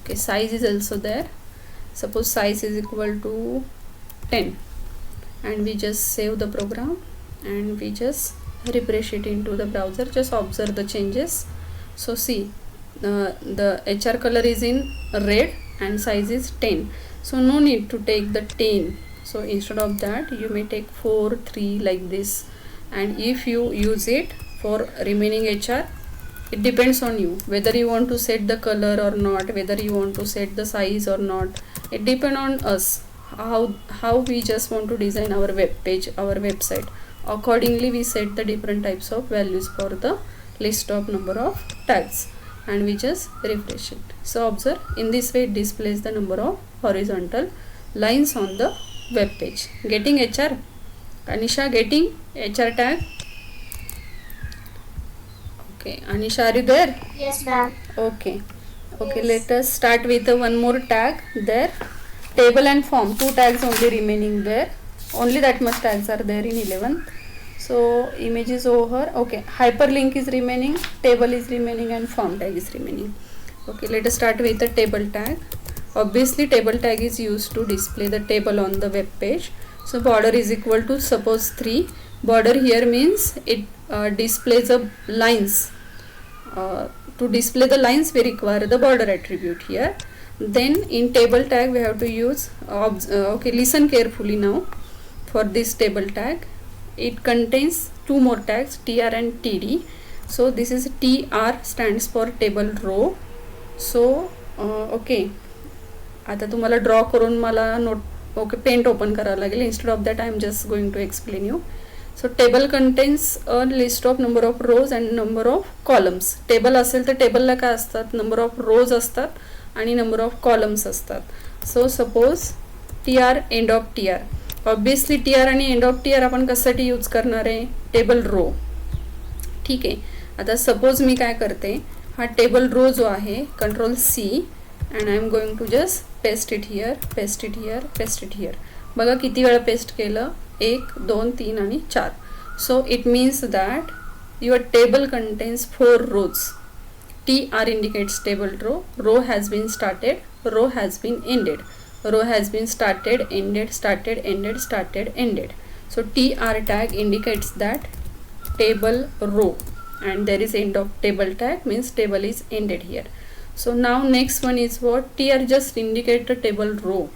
Okay, size is also there. Suppose size is equal to 10, and we just save the program and we just refresh it into the browser. Just observe the changes. So see, the HR color is in red and size is 10, so no need to take the 10. So instead of that you may take 4, 3 like this. And if you use it for remaining HR, it depends on you whether you want to set the color or not, whether you want to set the size or not. It depends on us how we just want to design our web page, our website. Accordingly we set the different types of values for the list of number of tags, and we just refresh it. So observe, in this way it displays the number of horizontal lines on the web page. Getting HR? Anisha, getting HR tag? Okay, Anisha, are you there? Yes, ma'am. Okay. Okay, Yes. let us start with one more tag there. Table and form, 2 tags only remaining there. Only that much tags are there in 11th. So image is over. Okay, hyperlink is remaining, table is remaining, and form tag is remaining. Okay, let us start with the table tag. Obviously table tag is used to display the table on the web page. So border is equal to, suppose 3. Border here means it displays the lines. To display the lines we require the border attribute here. Then in table tag we have to use okay, listen carefully now for this table tag. It contains 2 more tags, tr and td. So this is tr stands for table row. So okay, आता तुम्हाला draw करून मला note okay paint open करावं लागेल. Instead of that I am just going to explain you. So table contains a list of number of rows and number of columns. Table असेल तर टेबलला काय असतात, नंबर ऑफ रोज असतात आणि number of columns असतात. So suppose T R end of T R. Obviously T R आणि end of T R आपण कशासाठी यूज करणार आहे, टेबल रो. ठीक आहे, आता सपोज मी काय करते, हा टेबल रो जो आहे control C and I am going to just paste it here, paste it here, paste it here. बघा किती वेळा पेस्ट केलं, 1, 2, 3 आणि 4. So it means that your table contains 4 rows. TR indicates table row. Row has been started, row has been ended. Row has been started, ended, started, ended, started, ended. So TR tag indicates that table row, and there is end of table tag means table is ended here. So now next one is what, tr just indicate the table row,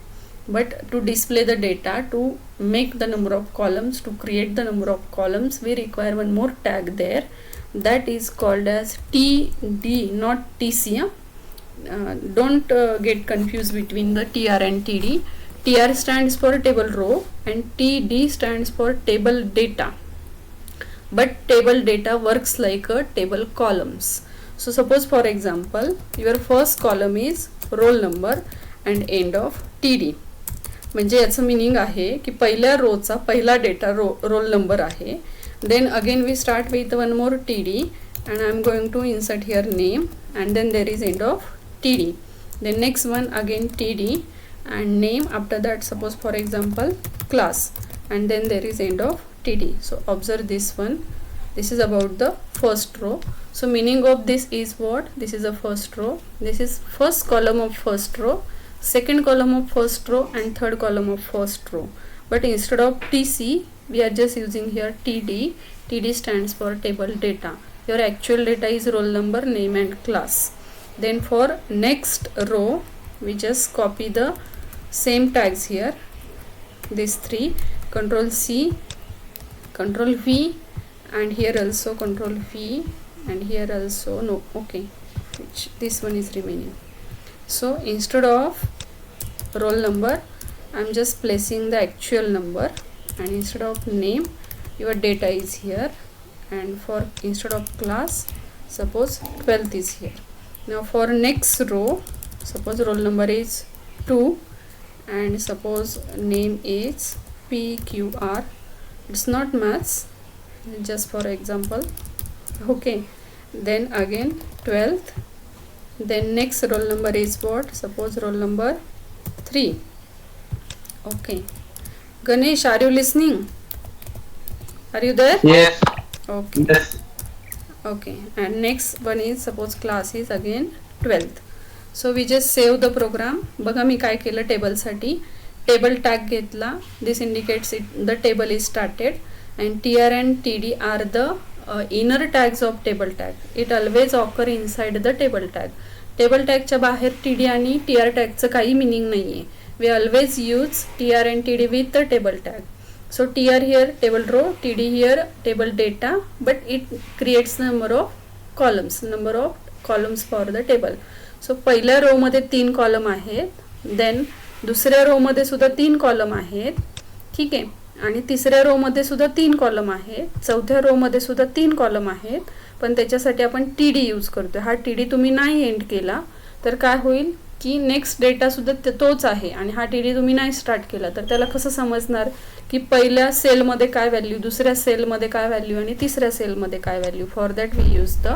but to display the data, to make the number of columns, to create the number of columns, we require one more tag there, that is called as td, not tc. Don't get confused between the tr and td. Tr stands for table row and td stands for table data, but table data works like a table columns. So suppose for example your first column is roll number and end of td. म्हणजे याचं meaning आहे की पहिल्या रोचा पहिला data roll number आहे. Then again we start with one more td and I am going to insert here name, and then there is end of td. Then next one again td and name. After that suppose for example class, and then there is end of td. So observe this one. This is about the first row. So meaning of this is what, this is the first row, this is first column of first row, second column of first row, and third column of first row. But instead of tc we are just using here td. Td stands for table data. Your actual data is roll number, name and class. Then for next row we just copy the same tags here, these 3, control c, control v, and here also control v, and here also no, okay, which this one is remaining. So instead of roll number I am just placing the actual number, and instead of name your data is here, and for instead of class suppose 12th is here. Now for next row, suppose roll number is 2 and suppose name is pqr. It's not maths, just for example. Okay, then again 12th, then next roll number is what, suppose roll number 3. Okay, Ganesh, are you listening? Are you there? Yes. Okay. Yes. Okay, and next one is suppose class is again 12th. So we just save the program. बघा मी काय केलं टेबलसाठी table tag घेतला. This indicates it the table is started and tr and td are the inner tags of table tag. It always occur inside the table tag. Table टॅगच्या बाहेर td आणि tr टॅगचं काही meaning नाही आहे. We always use tr and td with the table tag. So tr here table row, td here table data, but it creates number of columns for the table. So पहिल्या row मध्ये 3 column आहेत, then दुसऱ्या row मध्ये सुद्धा 3 column आहेत, ठीक आहे, आणि तिसऱ्या रो मध्ये सुद्धा 3 कॉलम आहेत, चौथ्या रो मध्ये सुद्धा 3 कॉलम आहेत, पण त्याच्यासाठी आपण td यूज करतोय. हा td तुम्ही नाही एंड केला तर काय होईल की नेक्स्ट डेटा सुद्धा तोच आहे आणि हा td तुम्ही नाही स्टार्ट केला तर त्याला कसं समजणार की पहिल्या सेलमध्ये काय व्हॅल्यू, दुसऱ्या सेलमध्ये काय व्हॅल्यू आणि तिसऱ्या सेलमध्ये काय value. For that we use the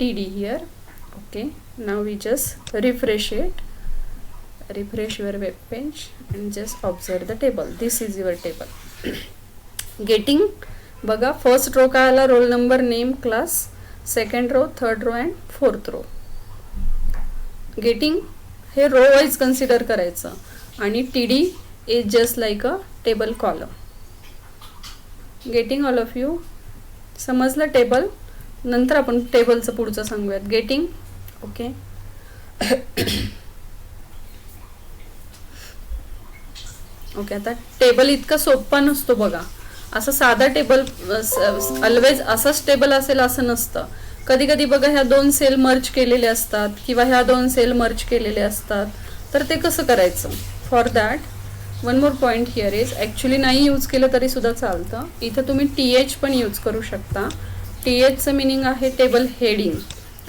td here. Okay, now we just refresh your web page and just observe the table. This is your table. Getting बघा फर्स्ट रो काय आला, roll number, name, class, second row, third row and fourth row. Getting हे row wise consider करायचं आणि td is just like a table column. Getting all of you? समजलं table? नंतर आपण टेबलचं पुढचं सांगूयात. गेटिंग? ओके. ओके, आता टेबल इतका सोपा नसतो बघा. असं साधा टेबल ऑलवेज असंच टेबल असेल असं नसतं. कधी कधी बघा ह्या 2 सेल मर्ज केलेले असतात किंवा ह्या 2 सेल मर्ज केलेले असतात, तर ते कसं करायचं. For that one more point here is, actually नाही यूज केलं तरी सुद्धा चालतं. इथं तुम्ही th पण यूज करू शकता. thचं मिनिंग आहे टेबल हेडिंग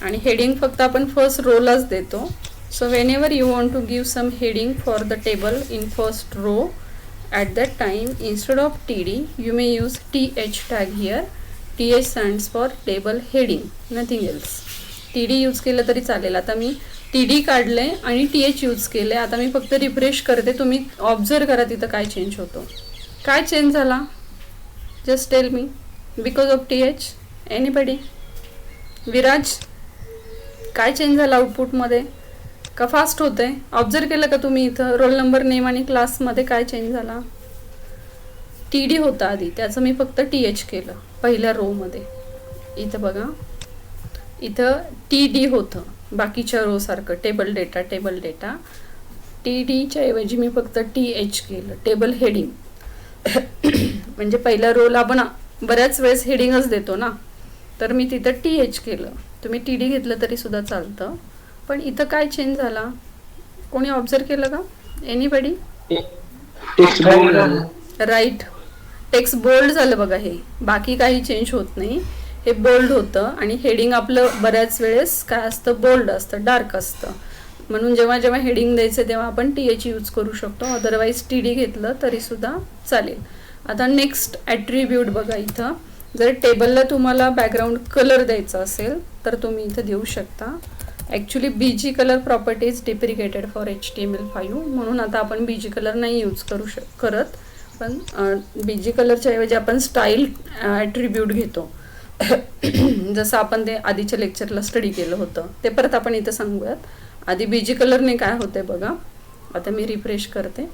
आणि हेडिंग फक्त आपण फर्स्ट रोलाच देतो. So whenever you want to give some heading for the table in first row at that time instead of td you may use th tag here. th stands for table heading, nothing else. td use केलं तरी चालेल. आता मी td काढले आणि th use केले. आता मी फक्त refresh करते, तुम्ही ऑब्झर्व करा तिथं काय चेंज होतो. काय चेंज झाला? Just tell me. Because of th? Anybody? Viraj, काय चेंज झाला आउटपुटमध्ये? का फास्ट होते? ऑब्झर्व केलं का तुम्ही? इथं रोल नंबर, नेम आणि क्लासमध्ये काय चेंज झाला? td होता आधी, त्याचं मी फक्त th केलं पहिल्या रोमध्ये. इथं बघा, इथं td होतं बाकीच्या रो सारखं, टेबल डेटा. tdच्या ऐवजी मी फक्त th केलं, टेबल हेडिंग. म्हणजे पहिल्या रोला आपण बऱ्याच वेळेस हेडिंगच देतो ना, तर मी तिथं th केलं. तुम्ही td घेतलं तरी सुद्धा चालतं. पण इथं काय चेंज झाला? कोणी ऑब्झर्व केलं का? एनीबडी? राईट, टेक्स्ट बोल्ड झालं बघा. हे बाकी काही चेंज होत नाही, हे बोल्ड होतं आणि हेडिंग आपलं बऱ्याच वेळेस काय असतं, बोल्ड असतं, डार्क असतं. म्हणून जेव्हा जेव्हा हेडिंग द्यायचं तेव्हा आपण th यूज करू शकतो, अदरवाईज td घेतलं तरी सुद्धा चालेल. आता नेक्स्ट ॲट्रिब्यूट बघा. इथं जर टेबलला तुम्हाला बॅकग्राऊंड कलर द्यायचा असेल तर तुम्ही इथं देऊ शकता. Actually BG colour property is deprecated for HTML5, म्हणून आता आपण BG कलर नाही यूज करत. पण BG कलरच्या ऐवजी आपण स्टाईल ॲट्रिब्यूट घेतो. जसं आपण ते आधीच्या लेक्चरला स्टडी केलं होतं, ते परत आपण इथं सांगूयात. आधी BG कलरने काय होते बघा. आता मी रिफ्रेश करते,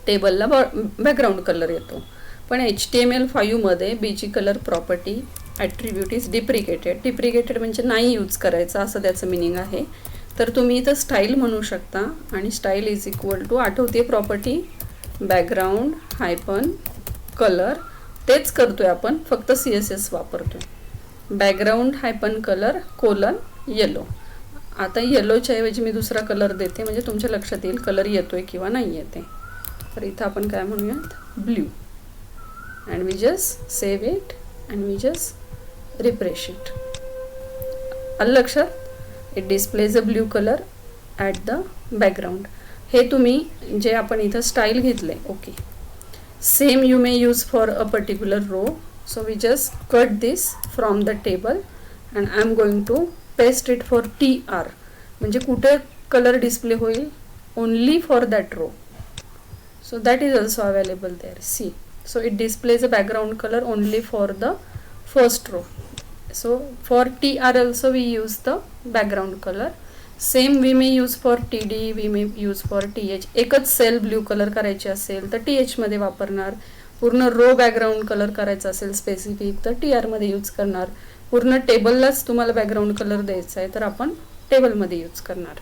टेबलला बॅकग्राऊंड कलर येतो. पण HTML5 मध्ये BG colour property attribute is deprecated म्हणजे नाही यूज करायचं असं त्याचं मिनिंग आहे. तर तुम्ही इथं स्टाईल म्हणू शकता आणि स्टाईल इज इक्वल टू, आठवते प्रॉपर्टी, बॅकग्राऊंड हायपन कलर. तेच करतोय आपण, फक्त CSS वापरतोय. Background हायपन colour colon yellow. आता येलोच्या ऐवजी मी दुसरा कलर देते म्हणजे तुमच्या लक्षात येईल कलर येतोय किंवा नाही येते. तर इथं आपण काय म्हणूयात, blue. And we just save it and we just refresh it. आलं लक्षात? It displays a blue colour at the background. हे तुम्ही जे आपण इथं स्टाईल घेतले. Okay, same you may use for a particular row. So we just cut this from the table and I am going to paste it for TR. म्हणजे कुठे colour display होईल? Only for that row. So that is also available there. See, so it displays a background color only for the first row. So for TR also we use the background color. Same we may use for TD, we may use for TH. एकच sale blue colour करायची असेल तर TH मध्ये वापरणार. पूर्ण row background colour करायचा असेल specific तर TR मध्ये यूज करणार. पूर्ण टेबललाच तुम्हाला बॅकग्राऊंड कलर द्यायचा आहे तर आपण टेबलमध्ये यूज करणार.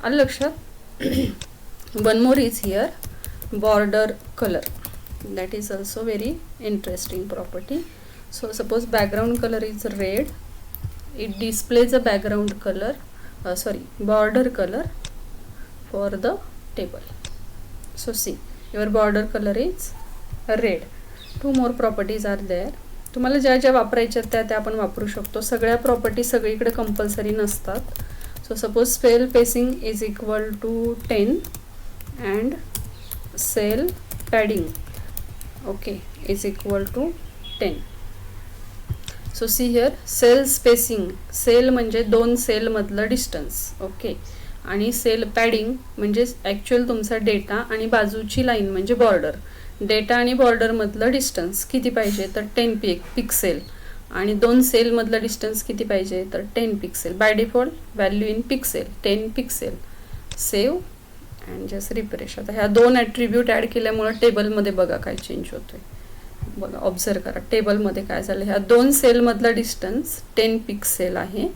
आलं लक्षात? One more is here border colour. That is also very interesting property. So suppose background color is red, it displays a background color, border color for the table. So see, your border color is red. Two more properties are there. तुम्हाला ज्या ज्या वापरायच्या त्या आपण वापरू शकतो. सगळ्या property सगळीकडे कंपल्सरी नसतात. So suppose cell spacing is equal to 10 and cell padding is equal to 10. So see here, cell spacing, cell म्हणजे दोन सेल मधलं डिस्टन्स. ओके, आणि सेल पॅडिंग म्हणजे ॲक्च्युअल तुमचा डेटा आणि बाजूची लाईन म्हणजे बॉर्डर. डेटा आणि बॉर्डर मधलं डिस्टन्स किती पाहिजे तर 10 पिक्सेल आणि दोन सेल मधलं डिस्टन्स किती पाहिजे तर 10 pixel. By default value in pixel 10 pixel. Save and just refresh. आता ह्या दोन ॲट्रिब्यूट ॲड केल्यामुळे टेबलमध्ये बघा काय चेंज होतोय. बघा ऑब्झर्व करा टेबलमध्ये काय झालं. ह्या दोन सेलमधला डिस्टन्स 10 पिक्सेल आहे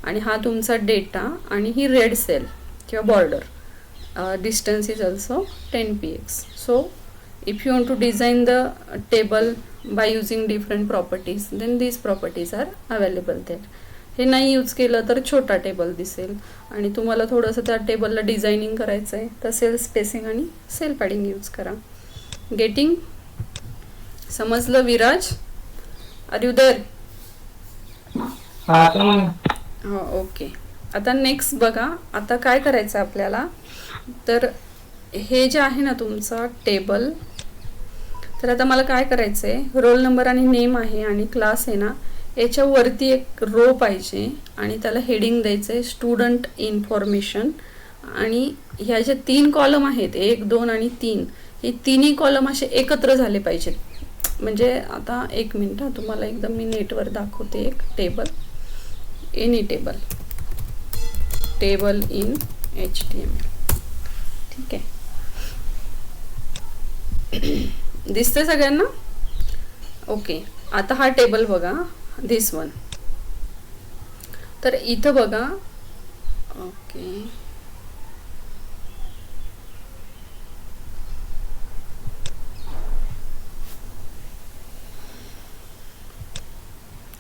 आणि हा तुमचा डेटा आणि ही रेड सेल किंवा border distance is also 10 px. So if you want to design the table by using different properties then these properties are available there. हे नाही यूज केलं तर छोटा टेबल दिसेल आणि तुम्हाला थोडंसं त्या टेबलला डिझायनिंग करायचं आहे तर सेल स्पेसिंग आणि सेल पॅडिंग यूज करा. गेटिंग? समजलं विराज? Are you there? हो, ओके. आता नेक्स्ट बघा, आता काय करायचं आपल्याला तर हे जे आहे ना तुमचं टेबल, तर आता मला काय करायचं आहे, रोल नंबर आणि नेम आहे आणि क्लास आहे ना, याच्यावरती एक रो पाहिजे आणि त्याला हेडिंग द्यायचं आहे स्टुडंट इन्फॉर्मेशन. आणि ह्या ज्या 3 कॉलम आहेत 1, 2 आणि 3, हे तिन्ही कॉलम असे एकत्र झाले पाहिजेत. म्हणजे आता एक मिनिट तुम्हाला एकदम मी नेटवर दाखवते. एक table, any table, table in HTML. ठीक आहे, दिसते सगळ्यांना? ओके. आता हा टेबल बघा, दिस वन. तर इथं बघा, ओके,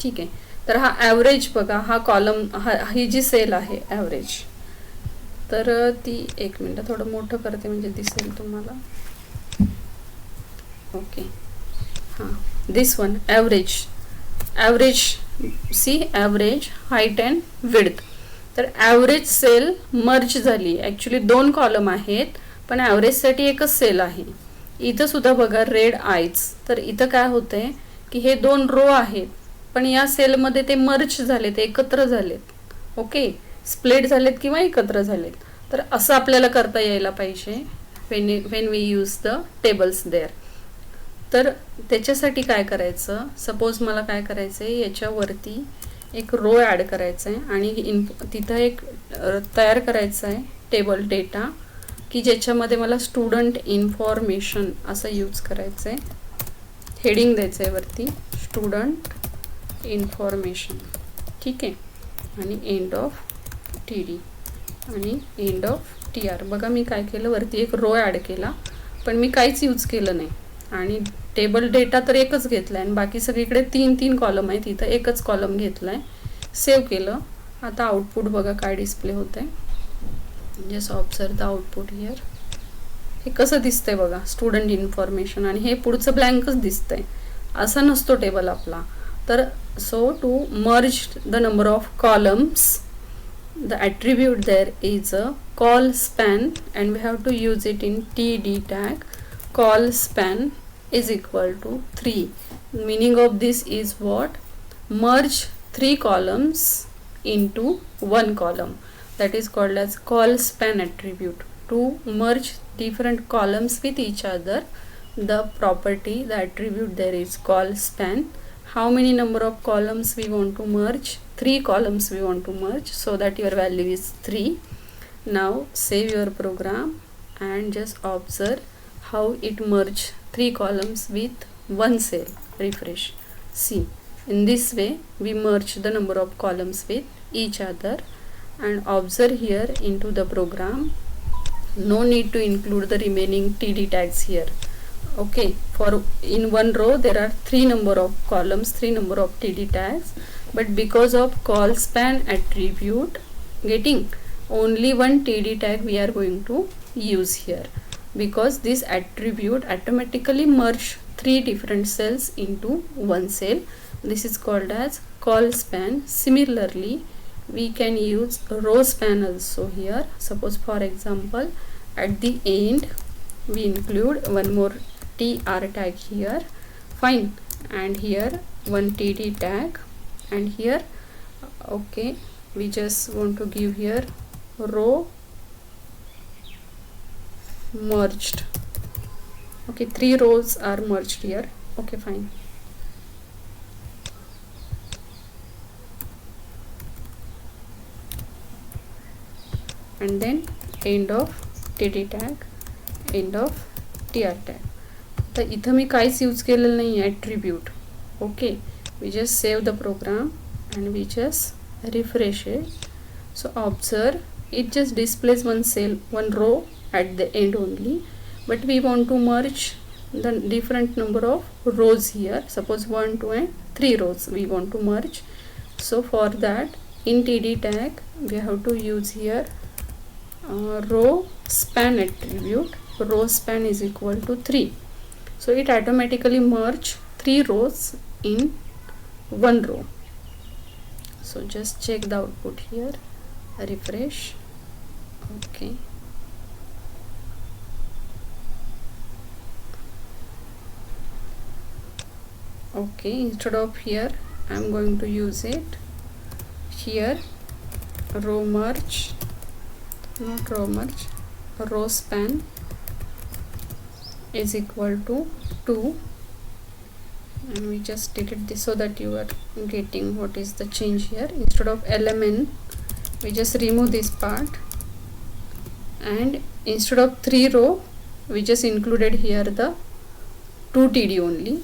ठीक आहे. तर हा ॲव्हरेज बघा, हा कॉलम, ही जी सेल आहे ॲव्हरेज, तर ती एक मिनिट थोडं मोठं करते म्हणजे दिसेल तुम्हाला. ओके, हां, this one average, see average height and width. तर ॲव्हरेज सेल मर्ज झाली. ॲक्च्युली 2 कॉलम आहेत पण ॲव्हरेजसाठी एकच सेल आहे. इथं सुद्धा बघा रेड आयज. तर इथं काय होतंय की हे 2 रो आहेत पण या सेलमध्ये ते मर्ज झालेत, एकत्र झालेत. ओके, स्प्लिट झालेत किंवा एकत्र झालेत. तर असं आपल्याला करता यायला पाहिजे when we use the tables there. तर त्याच्यासाठी काय करायचं, सपोज मला काय करायचं आहे, याच्यावरती एक रो ॲड करायचं आहे आणि तिथं एक तयार करायचं आहे टेबल डेटा की ज्याच्यामध्ये मला स्टुडंट इन्फॉर्मेशन असं यूज करायचं आहे. हेडिंग द्यायचं आहे वरती स्टुडंट इन्फॉर्मेशन. ठीक आहे, आणि एंड ऑफ TD आणि एंड ऑफ TR. बघा मी काय केलं, वरती एक रो ॲड केला पण मी काहीच यूज केलं नाही आणि टेबल डेटा तर एकच घेतला आहे आणि बाकी सगळीकडे 3 कॉलम आहेत, इथं एकच कॉलम घेतला आहे. सेव्ह केलं. आता आउटपुट बघा काय डिस्प्ले होतं आहे. Just observe the output here. हे कसं दिसतंय बघा, स्टुडंट इन्फॉर्मेशन, आणि हे पुढचं ब्लँकच दिसतंय. असा नसतो टेबल आपला. तर so to merge the number of columns, the attribute there is a call span and we have to use it in TD tag. Call span is equal to 3. Meaning of this is what? Merge 3 columns into 1 column. That is called as call span attribute. To merge different columns with each other, the property, the attribute there is call span. how many number of columns we want to merge. 3 columns we want to merge, so that your value is 3. Now save your program and just observe how it merge 3 columns with one cell. Refresh. See, in this way we merge the number of columns with each other. And observe here into the program, no need to include the remaining TD tags here. Okay, for in one row there are 3 number of columns, 3 number of TD tags, but because of call span attribute getting, only one TD tag we are going to use here, because this attribute automatically merge 3 different cells into one cell. This is called as call span. Similarly, we can use row span also here. Suppose for example, at the end we include one more TR tag here, fine, and here one TD tag, and here okay, we just want to give here row merged. Okay, 3 rows are merged here. Okay, fine. And then end of TD tag, end of TR tag. तर इथं मी काहीच use केलेलं नाही आहे attribute. Okay, we just save the program and we just refresh it. So observe, it just displays one cell, one row at the end only, but we want to merge the different number of rows here. Suppose 1, 2 and 3 rows we want to merge. So for that, in TD tag we have to use here row span attribute. Row span is equal to 3, so it automatically merge 3 rows in one row. So just check the output here, refresh. Okay, okay, instead of here I am going to use it here, row merge, not row merge, row span is equal to 2, and we just delete this so that you are getting what is the change here. Instead of LMN we just remove this part, and instead of 3 row we just included here the 2 TD only,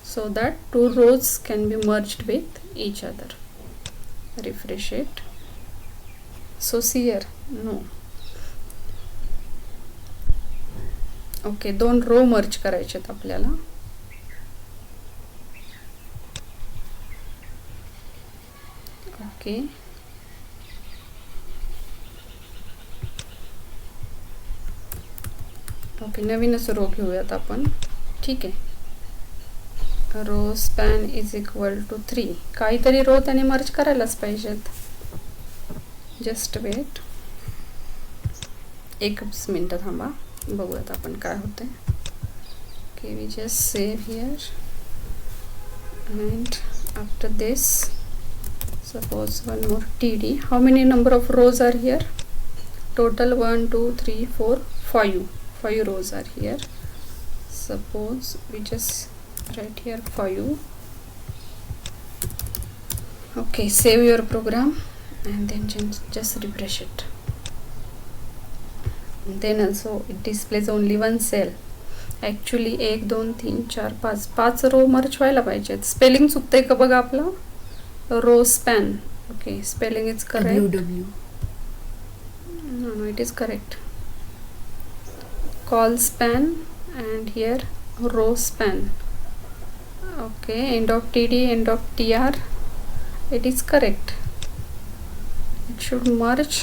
so that 2 rows can be merged with each other. Refresh it. So see here, no. Okay, 2 row merge करायचे आहेत आपल्याला. Okay, okay, नवीनच row घेऊयात आपण. ठीक आहे, row span is equal to 3. काहीतरी row त्याने मर्ज करायलाच पाहिजेत. जस्ट वेट, 1 मिनिट थांबा, बघूयात आपण काय होते. Okay, we just save here, and after this suppose one more TD. How many number of rows are here? Total 1 2 3 4 5 rows are here. Suppose we just write here 5. Okay, save your program and then just refresh it. Then also it displays only one cell. Actually 1 2 3 4 5 row merge व्हायला पाहिजेत. Spelling चुकतंय का बघा आपलं. Row span. Okay, spelling is correct. No, it is correct. Call span and here row span. Okay, end of TD, end of TR. It is correct. It should merge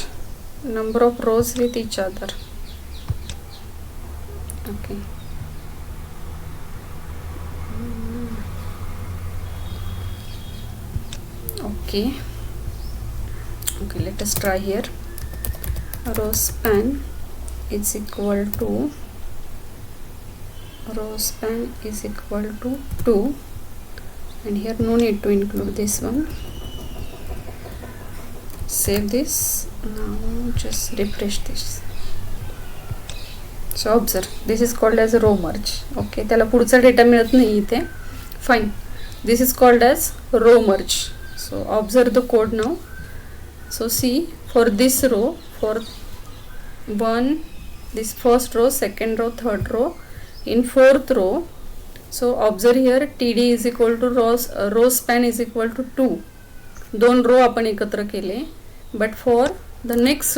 number of rows with each other. Okay. Okay. Okay, let us try here. Row span is equal to 2, and here no need to include this one. Save this. Now just refresh this. So observe, this is called as a row merge. Okay, त्याला पुढचा data मिळत नाही इथे. Fine. This is called as row merge. So observe the code now. So see, for this row, for one, this first row, second row, third row, in fourth row, so observe here TD is equal to row span is equal to 2. दोन row आपण एकत्र केले. But for the next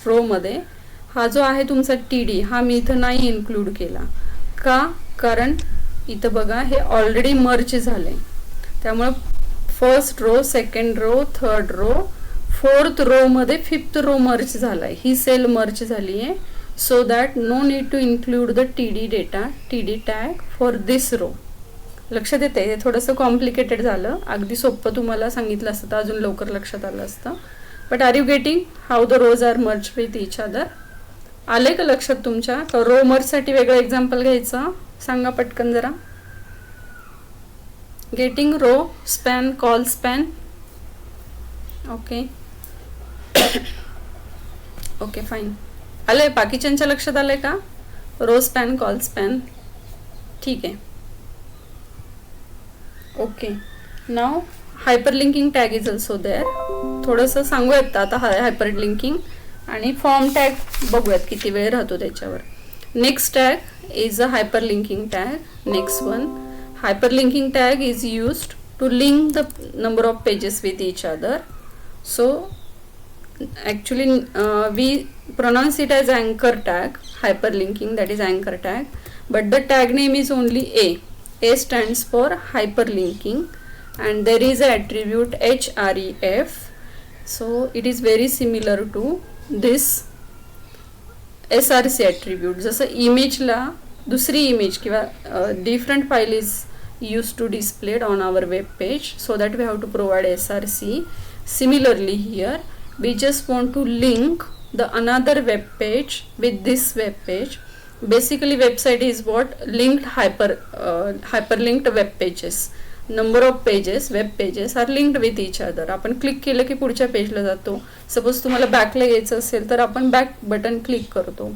row मध्ये हा जो आहे तुमचा TD हा मी इथं नाही इन्क्लूड केला. का? कारण इथं बघा हे ऑलरेडी मर्ज झाले. त्यामुळे first row, second row, third row, fourth row मध्ये फिफ्थ रो मर्ज झालाय. ही सेल मर्ज झाली आहे. So that no need to include the TD data, TD tag for this row. लक्षात येते? हे थोडंसं कॉम्प्लिकेटेड झालं. अगदी सोपं तुम्हाला सांगितलं असतं तर अजून लवकर लक्षात आलं असतं. But are you getting how the rows are merge with each other? आले का लक्षात तुमच्या? तर रो मर्जसाठी वेगळं एक्झाम्पल घ्यायचं, सांगा पटकन जरा. Getting row span, col span. Okay okay fine. आलंय? बाकीच्यांच्या लक्षात आलंय का? Row span, col span. ठीक आहे. ओके. नाव hyperlinking tag is also there. थोडंसं सांगूयात आता हायपरलिंकिंग आणि फॉर्म टॅग बघूयात किती वेळ राहतो त्याच्यावर. Next tag is a hyperlinking tag. Next one, hyperlinking tag is used to link the number of pages with each other. So actually we pronounce it as anchor tag, hyperlinking, that is anchor tag, but the tag name is only A stands for hyperlinking, and there is a attribute href. So it is very similar to this src attribute. जसं इमेजला दुसरी image किंवा different file is used to displayed on our web page, so that we have to provide src. Similarly here we just want to link the another web page with this web page. Basically website is what? Linked hyperlinked web pages. Number of pages, web pages are linked with each other. आपण click केलं की पुढच्या पेजला जातो. Suppose तुम्हाला बॅकला यायचं असेल तर आपण बॅक बटन क्लिक करतो.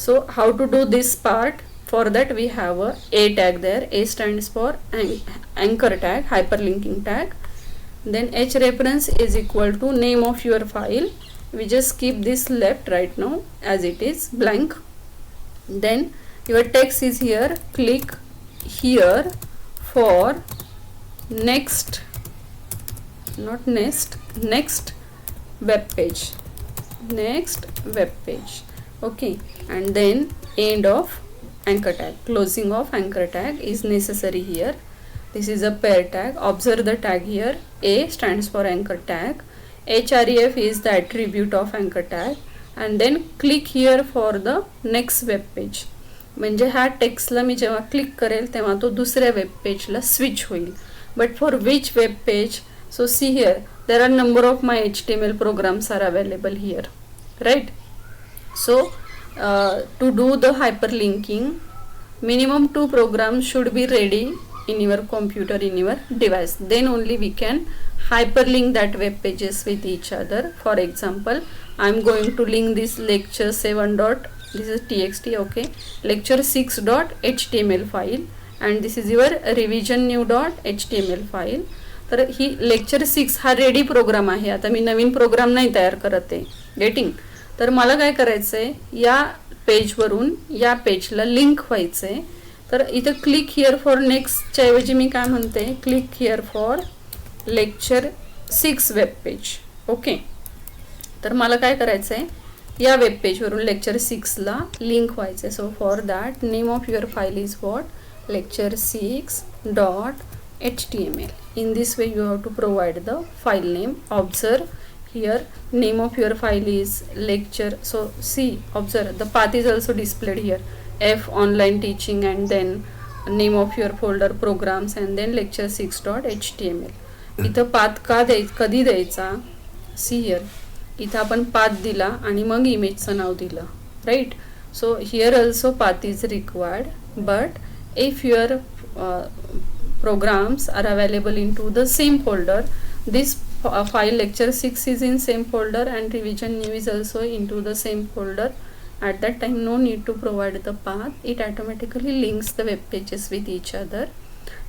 So how to do this part? For that we have a tag there. A stands for anchor tag, hyperlinking tag. Then h reference is equal to name of your file. We just keep this left right now as it is blank. Then your text is here. Click here for next web page. Okay, and then end of anchor tag, closing of anchor tag is necessary here. This is a pair tag. Observe the tag here. A stands for anchor tag. href is the attribute of anchor tag. And then click here for the next web page. म्हणजे ह्या टेक्स्टला मी जेव्हा click करेल तेव्हा तो दुसऱ्या web पेजला switch होईल. But for which web page? So see here there are number of my HTML programs are available here, right? So to do the hyperlinking, minimum 2 programs should be ready in your computer, in your device. Then only we can hyperlink that web pages with each other. For example, I am going to link this lecture 7. This is txt. Okay, lecture 6.html file, and this is your revision new.html file. तर ही lecture 6 हा ready programme आहे. आता मी नवीन programme नाही तयार करत आहे. Getting? तर मला काय करायचं आहे, या पेजवरून या पेजला लिंक व्हायचं आहे. तर इथं क्लिक हिअर फॉर नेक्स्टच्या ऐवजी मी काय म्हणते, click here for lecture 6 web page. Okay, तर मला काय करायचं आहे, या वेब पेजवरून लेक्चर 6ला लिंक व्हायचं आहे. So for that name of your file is what? lecture 6.html. In this way you have to provide the file name. Observe here, name of your file is lecture. So see, observe the path is also displayed here, F online teaching, and then name of your folder programs, and then lecture 6.html. इथं path कधी द्यायचा? See here, इथं आपण path दिला आणि मग इमेजचं नाव दिलं, right? So here also path is required. But if your programs are available into the same folder, this file lecture 6 is in same folder and revision new is also into the same folder. At that time no need to provide the path, it automatically links the web pages with each other.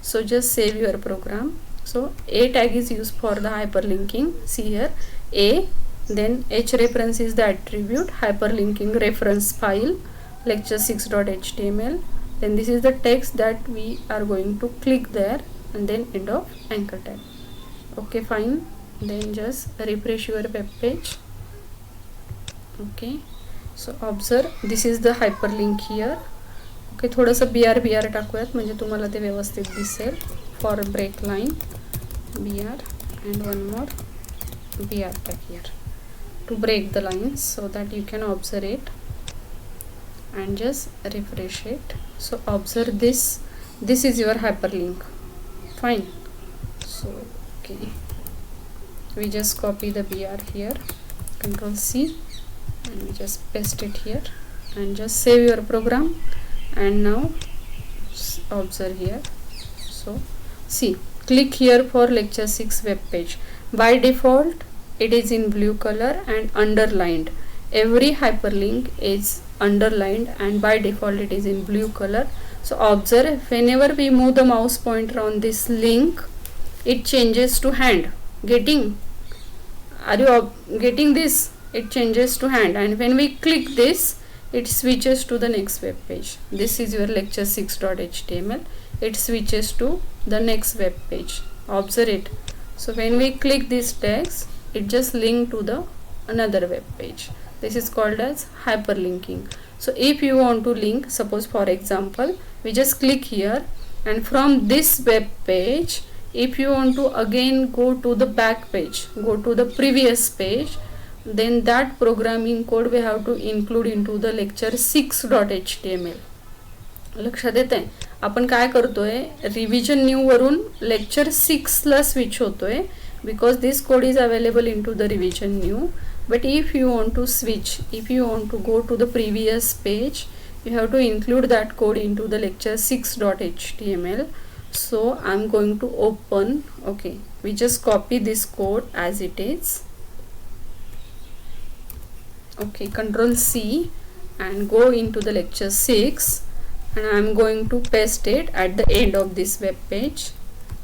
So just save your program. So A tag is used for the hyperlinking. See here A, then H reference is the attribute, hyperlinking reference file lecture6.html. Then this is the text that we are going to click there, and then end of anchor tag. Okay, fine. Then just refresh your web page. Okay, so observe this is the hyperlink here. Okay, थोडंसं B R टाकूयात म्हणजे तुम्हाला ते व्यवस्थित दिसेल. For break line BR and one more BR tag here to break the lines so that you can observe it, and just refresh it. So observe this is your hyperlink. Fine. So okay, we just copy the BR here, Control C, and we just paste it here, and just save your program. And now observe here. So see, click here for lecture 6 web page. By default it is in blue color and underlined. Every hyperlink is underlined and by default it is in blue color. So observe, whenever we move the mouse pointer on this link, it changes to hand. Getting? Are you getting this? It changes to hand, and when we click this, it switches to the next web page. This is your lecture6.html. It switches to the next web page. Observe it. So when we click this text, it just link to the another web page. This is called as hyperlinking. So if you want to link, suppose for example, we just click here, and from this web page, if you want to again go to the back page, go to the previous page, then that programming code we have to include into the lecture6.html. लक्षात येत आहे? आपण काय करतोय, revision new वरून lecture 6 ला switch होतोय, because this code is available in to the revision new. But if you want to switch, if you want to go to the previous page, you have to include that code into the lecture6.html. So I'm going to open, okay, we just copy this code as it is. Okay, Control C and go into the lecture 6, and I'm going to paste it at the end of this web page.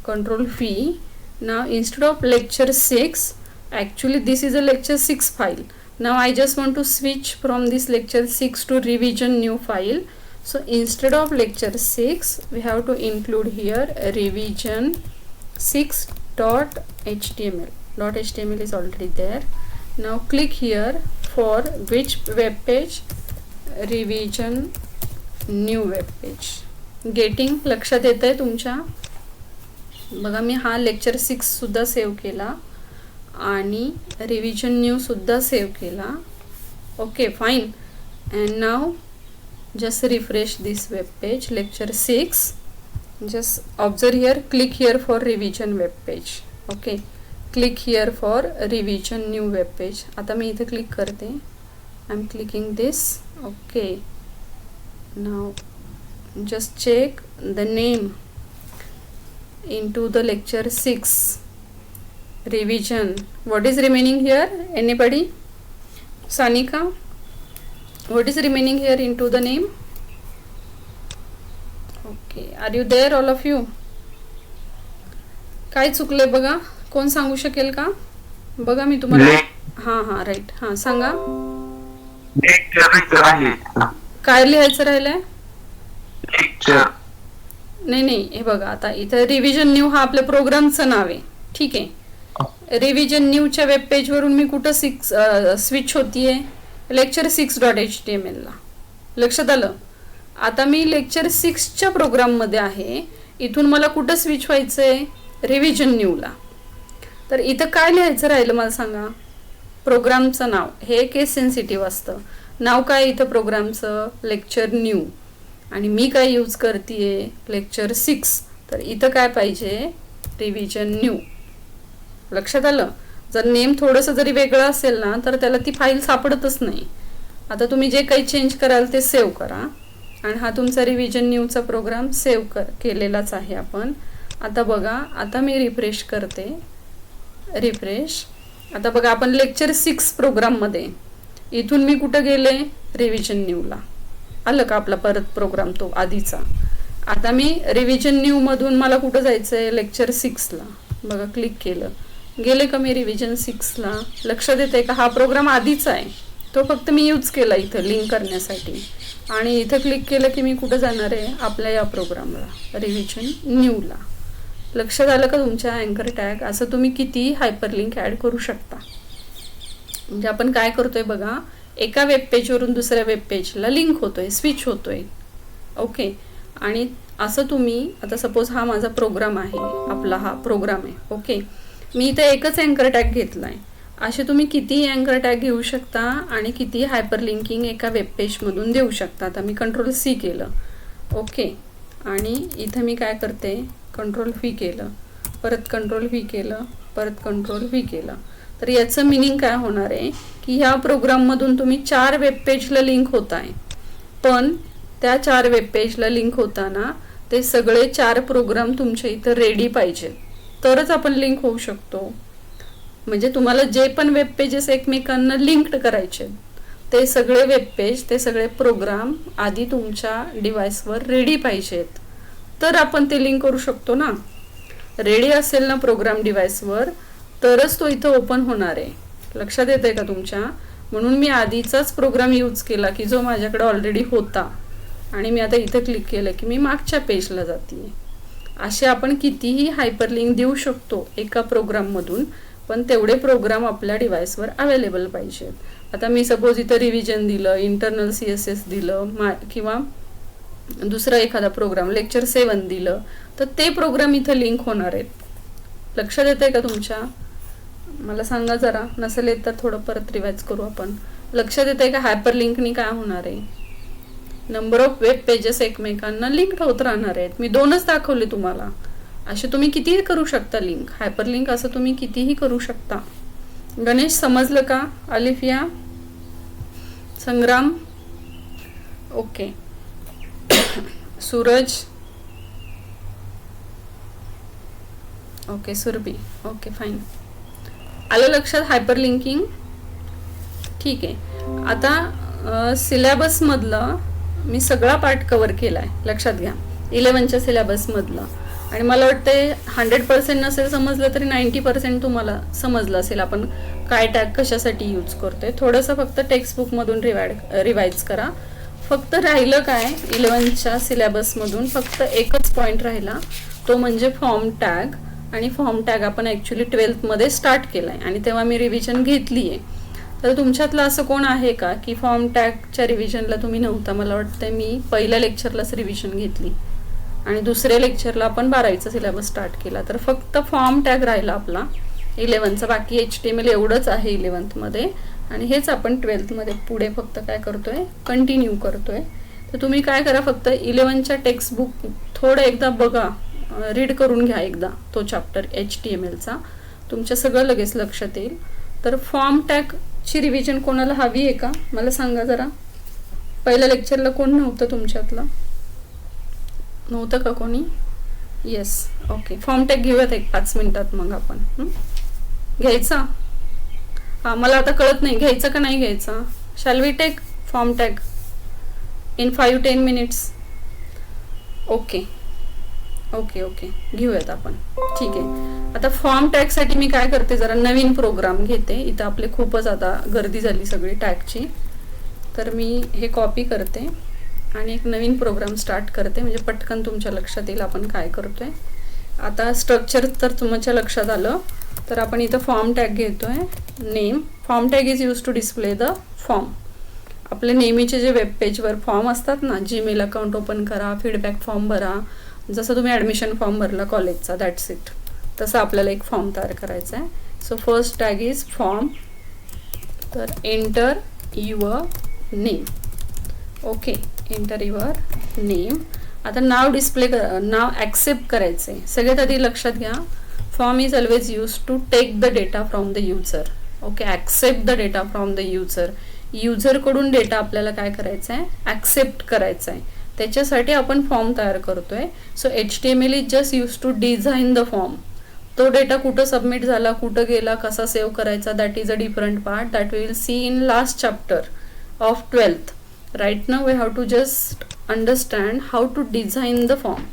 Control V. Now instead of lecture 6, actually this is a lecture 6 file. Now I just want to switch from this lecture 6 to revision new file. So instead of lecture 6, we have to include here revision 6.html. .html is already there. Now click here for which web page? Revision new web page. Getting? लक्षात येत आहे तुमच्या? बघा मी हा lecture 6 सुद्धा save केला आणि revision new सुद्धा सेव्ह केला. Okay, fine. And now just refresh this web page, lecture 6. Just observe here, click here for revision web page. Okay, click here for revision new web page. आता मी इथे click करते. I'm clicking this. Okay, now just check the name into the lecture 6 revision. What is remaining here? Anybody? Sanika, what is remaining here into the name? Okay, are you there all of you? काय चुकले बघा, कोण सांगू शकेल का? बघा मी तुम्हाला हां राईट, हां सांगा. काय लिहायचं राहिलंय? नाही, हे बघा आता इथं रिव्हिजन न्यू हा आपल्या प्रोग्रामचं नाव आहे. ठीक आहे, रिव्हिजन न्यूच्या वेब पेज वरून मी कुठं स्विच होतीये? lecture6.html ला. लक्षात आलं? आता मी लेक्चर 6च्या प्रोग्राममध्ये आहे, इथून मला कुठं स्विच व्हायचंय? रिव्हिजन न्यूला. तर इथं काय लिहायचं राहिलं मला सांगा? प्रोग्रामचं नाव. हे केस सेन्सिटिव्ह असतं. नाव काय इथं प्रोग्रामचं? Lecture new. आणि मी काय यूज करतेय? lecture 6. तर इथं काय पाहिजे? Revision new. लक्षात आलं? जर नेम थोडंसं जरी वेगळं असेल ना, तर त्याला ती फाईल सापडतच नाही. आता तुम्ही जे काही चेंज कराल ते सेव्ह करा, आणि हा तुमचा रिव्हिजन न्यूचा प्रोग्राम सेव्ह केलेलाच आहे आपण. आता बघा, आता मी रिफ्रेश करते. रिफ्रेश. आता बघा आपण lecture 6 प्रोग्राममध्ये, इथून मी कुठं गेले? रिव्हिजन न्यूला. आलं का आपला परत प्रोग्राम तो आधीचा? आता मी रिव्हिजन न्यू मधून मला कुठं जायचंय, लेक्चर 6ला. बघा क्लिक केलं, गेले का मी रिव्हिजन 6ला. लक्षात येते का, हा प्रोग्राम आधीचा आहे, तो फक्त मी यूज केला इथं लिंक करण्यासाठी. आणि इथं क्लिक केलं की मी कुठं जाणार आहे, आपल्या या प्रोग्रामला, रिव्हिजन न्यूला. लक्षात आलं का तुमच्या अँकर टॅग. असं तुम्ही कितीही हायपरलिंक ॲड करू शकता. म्हणजे आपण काय करतोय बघा, एका वेब पेजवरून दुसऱ्या वेब पेजला लिंक होतोय, स्विच होतोय. ओके. आणि असं तुम्ही आता सपोज हा माझा प्रोग्राम आहे, आपला हा प्रोग्राम आहे. ओके. मी इथे एकच अँकर टॅग घेतलाय. असे तुम्ही कितीही अँकर टॅग घेऊ शकता आणि कितीही हायपरलिंकिंग एका वेब पेजमधून देऊ शकता. आता मी कंट्रोल-C केलं. ओके. आणि इथं मी काय करते, कंट्रोल-V केलं, परत कंट्रोल-V केलं, परत कंट्रोल-V केलं. तर याचं मिनिंग काय होणार आहे की ह्या प्रोग्राममधून तुम्ही 4 वेब पेजला लिंक होत आहे. पण त्या 4 वेब पेजला लिंक होताना ते सगळे 4 प्रोग्राम तुमच्या इथं रेडी पाहिजेत, तरच आपण लिंक होऊ शकतो. म्हणजे तुम्हाला जे पण वेब पेजेस एकमेकांना लिंक्ड करायचे, ते सगळे वेब पेज, ते सगळे प्रोग्राम आधी तुमच्या डिव्हाइसवर रेडी पाहिजेत, तर आपण ते लिंक करू शकतो ना. रेडी असेल ना प्रोग्राम डिव्हाइसवर, तरच तो इथं ओपन होणार आहे. लक्षात येतंय का तुमच्या. म्हणून मी आधीचाच प्रोग्राम यूज केला की जो माझ्याकडे ऑलरेडी होता. आणि मी आता इथं क्लिक केलं की मी मागच्या पेजला जाते. असे आपण कितीही हायपरलिंक देऊ शकतो एका प्रोग्राममधून, पण तेवढे प्रोग्राम आपल्या डिव्हाइसवर अवेलेबल पाहिजेत. आता मी सपोज इथं रिव्हिजन दिलं, इंटरनल CSS दिलं, किंवा दुसरा एखादा प्रोग्राम लेक्चर 7 दिलं, तर ते प्रोग्राम इथं लिंक होणार आहेत. लक्षात येतंय का तुमच्या. मला सांगा जरा, नसेल येत तर थोडं परत रिवाइज करू आपण. लक्षात येतंय का हायपरलिंकनी काय होणार आहे, नंबर ऑफ वेब पेजेस एकमेकांना लिंक होत राहणार आहेत. मी 2च दाखवले तुम्हाला. असे तुम्ही कितीही करू शकता लिंक, हायपरलिंक असं तुम्ही कितीही करू शकता. गणेश समजलं का. Alifiya, Sangram, okay. Suraj, okay. Surabhi, okay fine. आलं लक्षात हायपरलिंकिंग. ठीक आहे. आता सिलेबस मधलं मी सगळा पार्ट कव्हर केलाय, लक्षात घ्या, 11च्या सिलेबस मधलं. आणि मला वाटते 100% नसेल समजलं तरी 90% तुम्हाला समजलं असेल आपण काय टॅग कशासाठी यूज करतोय. थोडंसं फक्त टेक्स्टबुक मधून रिवाइज करा. फक्त राहिलं काय, 11च्या सिलेबसमधून फक्त एकच पॉईंट राहिला, तो म्हणजे फॉर्म टॅग. आणि फॉर्म टॅग आपण ॲक्च्युली 12th मध्ये स्टार्ट केलाय आणि तेव्हा मी रिव्हिजन घेतली आहे. तर तुमच्यातलं असं कोण आहे का की फॉर्म टॅगच्या रिव्हिजनला तुम्ही नव्हता. मला वाटतं मी पहिल्या लेक्चरलाच रिव्हिजन घेतली आणि दुसऱ्या लेक्चरला आपण 12वीचा सिलेबस स्टार्ट केला. तर फक्त फॉर्म टॅग राहिला आपला 11चा. बाकी HTML एवढंच आहे 11th मध्ये, आणि हेच आपण 12th मध्ये पुढे फक्त काय करतोय, कंटिन्यू करतोय. तर तुम्ही काय करा, फक्त 11च्या टेक्स्टबुक थोडं एकदा बघा, रीड करून घ्या एकदा तो चॅप्टर HTMLचा, तुमच्या सगळं लगेच लक्षात येईल. तर फॉर्म टॅगची रिव्हिजन कोणाला हवी आहे का, मला सांगा जरा. पहिल्या लेक्चरला कोण नव्हतं तुमच्यातलं, नव्हतं का कोणी. Yes, okay. फॉर्म टॅग घेऊयात एक 5 मिनिटात मग आपण. घ्यायचा. हां, मला आता कळत नाही घ्यायचा का नाही घ्यायचा. Shall we take form tag in 5-10 minutes. Okay okay okay, घेऊयात आपण. ठीक आहे. आता फॉर्म टॅगसाठी मी काय करते, जरा नवीन प्रोग्राम घेते. इथं आपले खूपच आता गर्दी झाली सगळी टॅगची. तर मी हे कॉपी करते आणि एक नवीन प्रोग्राम स्टार्ट करते, म्हणजे पटकन तुमच्या लक्षात येईल आपण काय करतोय. आता स्ट्रक्चर तर तुमच्या लक्षात आलं. तर आपण इथं फॉर्म टॅग घेतोय. Name, form tag is use to display the form. आपले नेहमीचे जे वेब पेजवर फॉर्म असतात ना, जीमेल अकाउंट ओपन करा, फीडबॅक फॉर्म भरा, जसं तुम्ही ॲडमिशन फॉर्म भरला कॉलेजचा, दॅट्स इट. तसं आपल्याला एक फॉर्म तयार करायचा आहे. So first tag is form. तर enter your name. Okay, enter your name. आता नाव डिस्प्ले नाव ॲक्सेप्ट करायचं आहे. सगळ्यात आधी लक्षात घ्या, form is always use to take the data from the user. Okay, accept the data from the user. युजरकडून डेटा आपल्याला काय करायचा आहे, ॲक्सेप्ट करायचा आहे. त्याच्यासाठी आपण फॉर्म तयार करतोय. So HTML is just use to design the form. तो डेटा कुठं सबमिट झाला, कुठं गेला, कसा सेव्ह करायचा, that is a different part that we will see in last chapter of 12th. Right now we have to just understand how to design the form.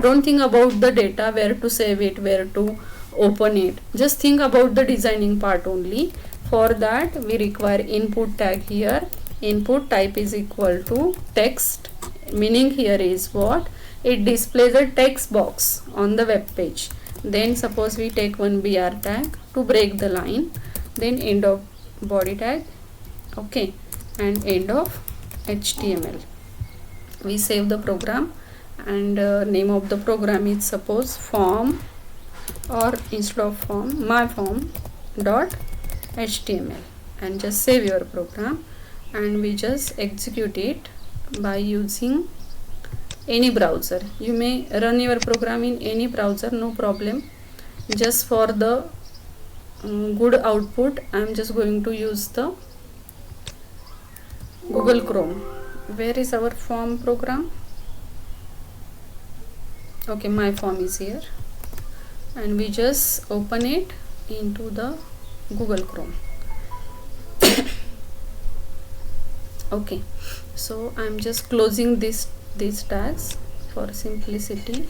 Don't think about the data, where to save it, where to open it. Just think about the designing part only. For that we require input tag here. Input type is equal to text. Meaning here is what? It displays a text box on the web page. Then suppose we take one br tag to break the line. Then end of body tag. Okay, and end of HTML. We save the program, and name of the program is suppose form, or instead of form, my form dot html, and just save your program, and we just execute it by using any browser. You may run your program in any browser, no problem. Just for the good output, I am just going to use the Google Chrome. Where is our form program? Okay, my form is here, and we just open it into the Google Chrome. Okay, so I'm just closing these tags for simplicity.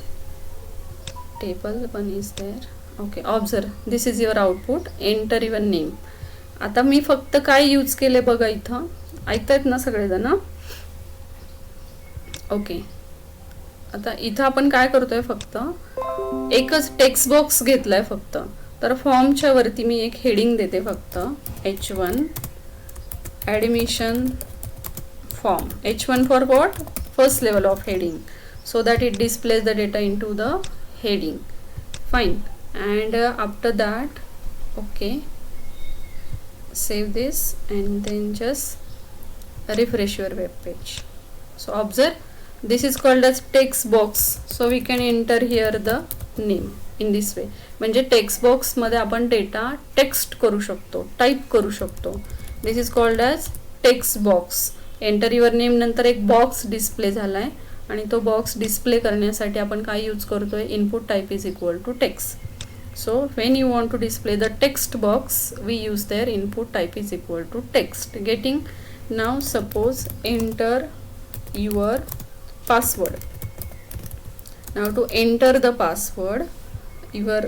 Table 1 is there. Okay, observe, this is your output. Enter your name. आता मी फक्त काय use केले बघा, इथं ऐकतायत ना सगळेजण? Okay, आता इथं आपण काय करतोय, फक्त एकच टेक्स्ट बॉक्स घेतलाय फक्त. तर फॉर्मच्या वरती मी एक हेडिंग देते फक्त, H1 admission form. H1 for what? First level of heading, so that it displays the data into the heading. Fine. And after that, okay, save this and then just refresh your web page. So observe, this is called as text box. So we can enter here the name in this way. म्हणजे text box मध्ये आपण data text करू शकतो, type करू शकतो. This is called as text box. Enter your name नंतर एक box display झालाय, आणि तो बॉक्स डिस्प्ले करण्यासाठी आपण काय यूज करतोय? Input type is equal to text. So when you want to display the text box, we use their input type is equal to text. Getting? Now suppose enter your password. Now to enter the password, your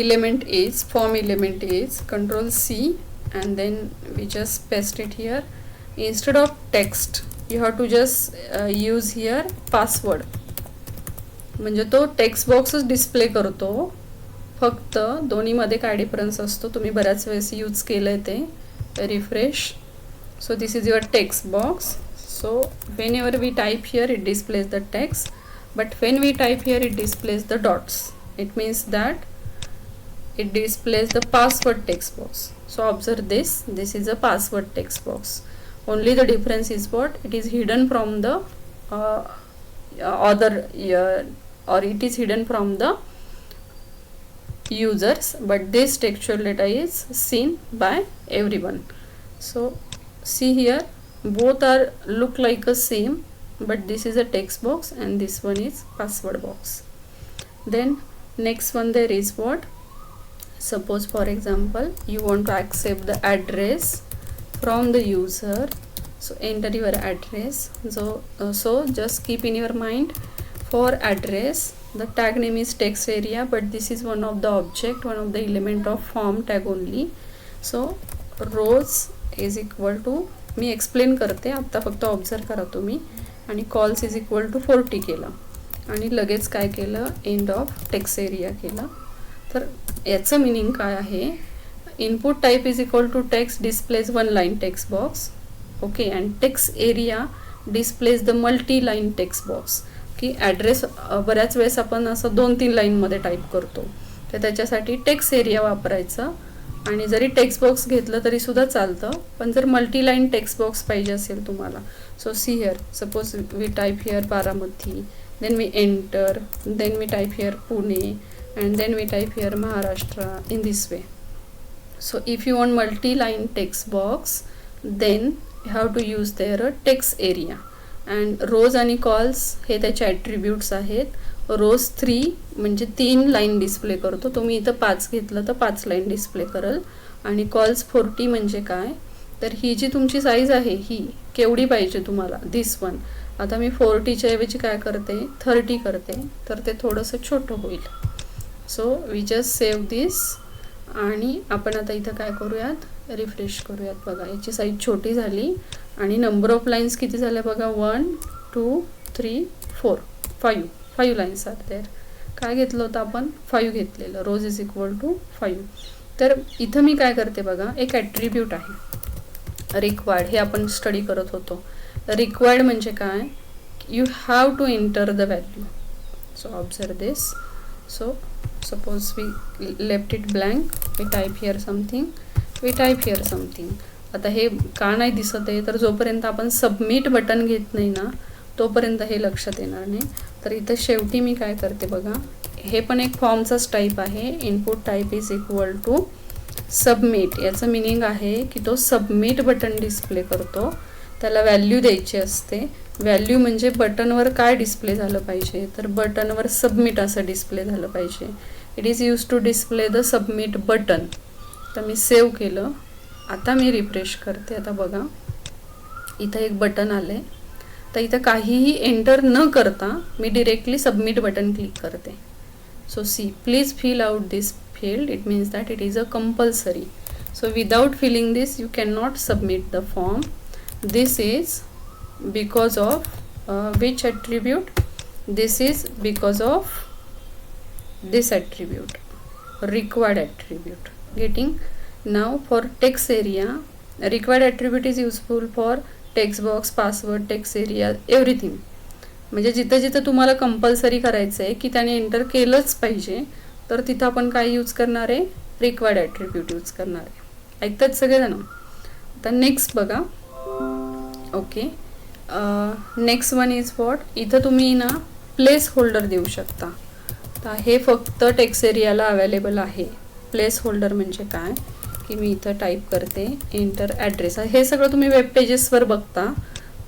element is, form element is Control C, and then we just paste it here. Instead of text, you have to just use here password. म्हणजे तो text बॉक्सच display करतो. फक्त दोन्हीमध्ये काय difference असतो, तुम्ही बऱ्याच वेळेस यूज केलंय ते. Refresh. So this is your text box. So whenever we type here it displays the text, but when we type here it displays the dots. It means that it displays the password text box. So observe this is a password text box. Only the difference is what? It is hidden from the other or it is hidden from the users, but this textual data is seen by everyone. So see here, both are look like a same, but this is a text box and this one is password box. Then next one there is what? Suppose for example you want to accept the address from the user. So enter your address. So just keep in your mind, for address the tag name is text area, but this is one of the object, one of the element of form tag only. So rows is equal to, me explain करते आता, फक्त observe करा तुम्ही. आणि calls is equal to 40 केलं, आणि लगेच काय केलं? एंड ऑफ टेक्स्ट एरिया केलं. तर याचं मिनिंग काय आहे? Input type is equal to text displays one line text box. Okay, and text area displays the multi line text box. की ॲड्रेस बऱ्याच वेळेस आपण असं 2-3 लाईनमध्ये टाईप करतो, तर त्याच्यासाठी टेक्स्ट एरिया वापरायचा. आणि जरी टेक्स्ट बॉक्स घेतलं तरी सुद्धा चालतं, पण जर मल्टी लाईन टेक्स्ट बॉक्स पाहिजे असेल तुम्हाला, so see here, suppose we type here Baramati, then we enter, then we type here Pune, and then we type here Maharashtra, in this way. So if you want multi line text box, then you have to use there a text area. And rows आणि cols हे त्याचे attributes आहेत. रोज 3 म्हणजे 3 line display करतो. तुम्ही इथं 5 घेतलं तर 5 लाईन डिस्प्ले करेल. आणि कॉल्स 40 म्हणजे काय? तर ही जी तुमची साईज आहे ही केवढी पाहिजे तुम्हाला? दिस वन. आता मी 40च्या ऐवजी काय करते 30 करते, तर ते थोडंसं छोटं होईल. सो वी जस्ट सेव्ह दिस आणि आपण आता इथं काय करूयात रिफ्रेश करूयात. बघा याची साईज छोटी झाली आणि नंबर ऑफ लाईन्स किती झाल्या बघा 1 2 3 4 5 लाईन्स आर देअर. काय घेतलं होतं आपण 5 घेतलेलं. रोज इज इक्वल टू 5. तर इथं मी काय करते बघा एक ॲट्रिब्यूट आहे रिक्वायर्ड, हे आपण स्टडी करत होतो. रिक्वायर्ड म्हणजे काय, you have to enter the value. So observe this. So suppose we left it blank, we type here something, we type here something. आता हे का नाही दिसत आहे, तर जोपर्यंत आपण सबमिट बटन घेत नाही ना तोपर्यंत हे लक्षात येणार नाही. तर इथं शेवटी मी काय करते बघा, हे पण एक फॉर्मचाच टाईप आहे. Input type is equal to submit. याचं मिनिंग आहे की तो सबमिट बटन डिस्प्ले करतो, त्याला व्हॅल्यू द्यायची असते. व्हॅल्यू म्हणजे बटनवर काय डिस्प्ले झालं पाहिजे, तर बटनवर सबमिट असं डिस्प्ले झालं पाहिजे. It is use to display the submit button. तर मी सेव्ह केलं. आता मी रिफ्रेश करते. आता बघा इथं एक बटन आलं आहे. तर इथं काहीही एंटर न करता मी डिरेक्टली सबमिट बटन क्लिक करते. So see please fill out this field. It means that it is a compulsory. So without filling this you cannot submit the form. This is because of which attribute? This is because of this attribute, required attribute. Getting? Now for text area, required attribute is useful for text box, password, text area, everything. म्हणजे जिथं जिथं तुम्हाला compulsory करायचं आहे की त्याने enter केलंच पाहिजे, तर तिथं आपण काय यूज करणार आहे रिक्वायर्ड ॲट्रिब्यूट यूज करणार आहे. ऐकतात सगळेजण. आता नेक्स्ट बघा. Okay next one is what. इथं तुम्ही ना प्लेस होल्डर देऊ शकता. तर हे फक्त टेक्स्ट एरियाला अवेलेबल आहे. प्लेस होल्डर म्हणजे काय की मी इथं टाईप करते एंटर ॲड्रेस. हे सगळं तुम्ही वेब पेजेसवर बघता,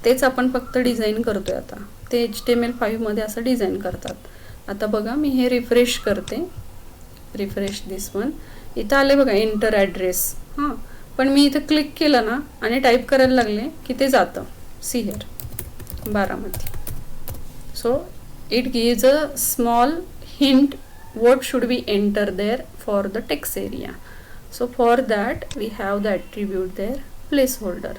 तेच आपण फक्त डिझाईन करतोय. आता ते HTML5 मध्ये असं डिझाईन करतात. आता बघा मी हे रिफ्रेश करते. रिफ्रेश दिस वन. इथं आले बघा एंटर ॲड्रेस. हां पण मी इथं क्लिक केलं ना आणि टाईप करायला लागले की ते जातं सी हिअर 12 मध्ये. So it gives a small hint what should we enter there for the text area. So for that we have the attribute there placeholder,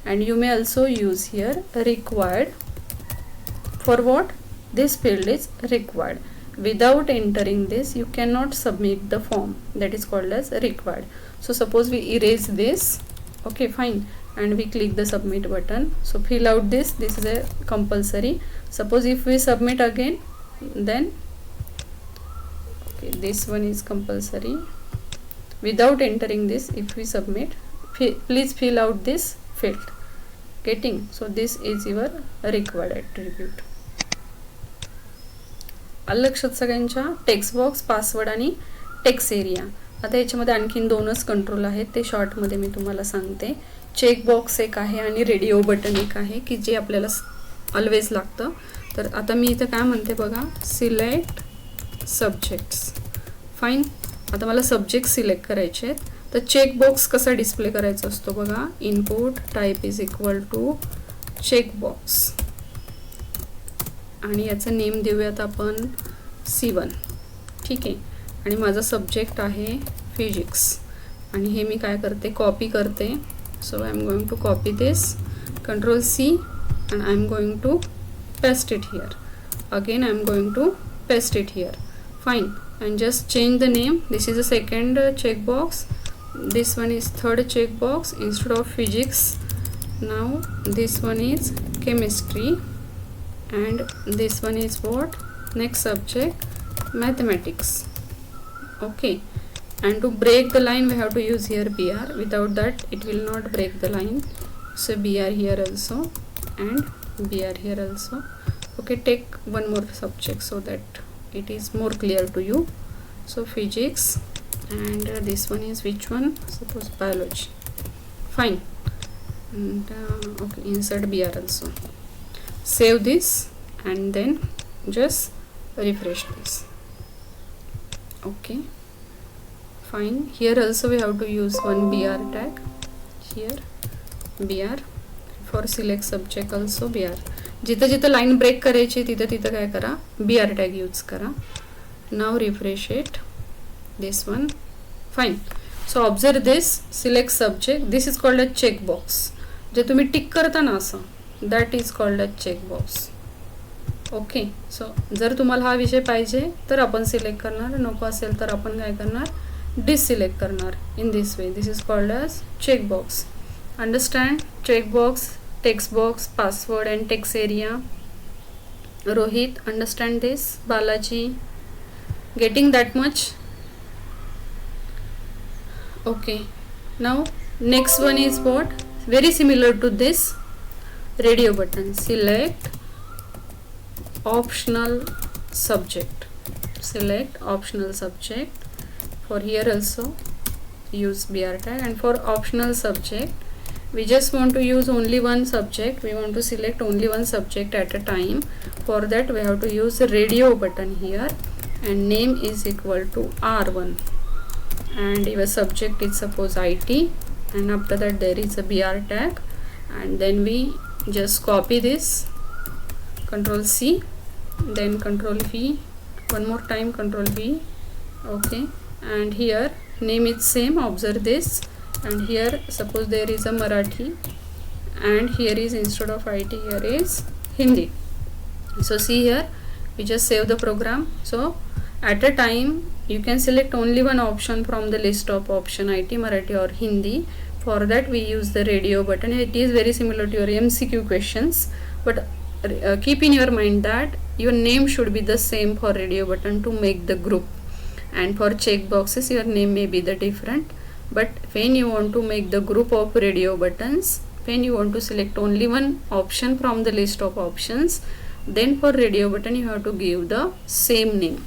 and you may also use here required. For what? This field is required. Without entering this you cannot submit the form. That is called as required. So suppose we erase this. Okay fine, and we click the submit button. So fill out this. This is a compulsory. Suppose if we submit again, then okay this one is compulsory. Without entering this, if we submit, please fill out this field. Getting? So this is your required attribute. लक्षात सगळ्यांच्या. Text box, password आणि text area. आता याच्यामध्ये आणखीन 2च control आहेत, ते शॉर्टमध्ये मी तुम्हाला सांगते. चेक बॉक्स एक आहे आणि रेडिओ बटन एक आहे की जे आपल्याला ऑलवेज लागतं. तर आता मी इथं काय म्हणते बघा, सिलेक्ट सब्जेक्ट्स. फाईन. आता मला सब्जेक्ट सिलेक्ट करायचे आहेत. तर चेक बॉक्स कसा डिस्प्ले करायचा असतो बघा, input type is equal to check box आणि याचं नेम देऊयात आपण C1. ठीक आहे. आणि माझा सब्जेक्ट आहे फिजिक्स आणि हे मी काय करते कॉपी करते. So I am going to copy this, Ctrl+C, and I am going to paste it here. Again I am going to paste it here. Fine. And just change the name. This is the second checkbox. This one is third checkbox. Instead of physics, now this one is chemistry. And this one is what? Next subject, mathematics. Okay. And to break the line we have to use here BR. Without that it will not break the line. So BR here also and BR here also. Okay, take one more subject so that it is more clear to you. So physics, and this one is which one? Suppose biology. Fine. And okay, insert BR also. Save this and then just refresh this. Okay fine. Here also we have to use one BR tag. Here BR. For select subject also BR. जिथं जिथं line break करायची तिथं तिथं काय करा, BR tag use करा. नाव refresh it, this one. Fine. So observe this, select subject, this is called a check box. जे तुम्ही टिक करता ना असं, that is called a check box. Okay. So जर तुम्हाला हा विषय पाहिजे तर आपण सिलेक्ट करणार, नको असेल तर आपण काय करणार, डिससिलेक्ट करणार. In this way, this is called as check box. Understand? Check box, text box, password and text area. Rohit, understand this? Balaji, getting that much? Okay. Now next one is what? Very similar to this, radio button. Select optional subject. Select optional subject. For here also use BR tag, and for optional subject we just want to use only one subject. We want to select only one subject at a time. For that we have to use radio button here, and name is equal to R1, and your subject is suppose IT, and after that there is a BR tag, and then we just copy this, Control C, then Control V, one more time Control V. Okay. And here name is same, observe this, and here suppose there is a Marathi, and here is instead of IT here is Hindi. So see here, we just save the program. So at a time you can select only one option from the list of option, IT, Marathi or Hindi. For that we use the radio button. It is very similar to your MCQ questions, but keep in your mind that your name should be the same for radio button to make the group, and for check boxes your name may be the different. But when you want to make the group of radio buttons, when you want to select only one option from the list of options, then for radio button you have to give the same name.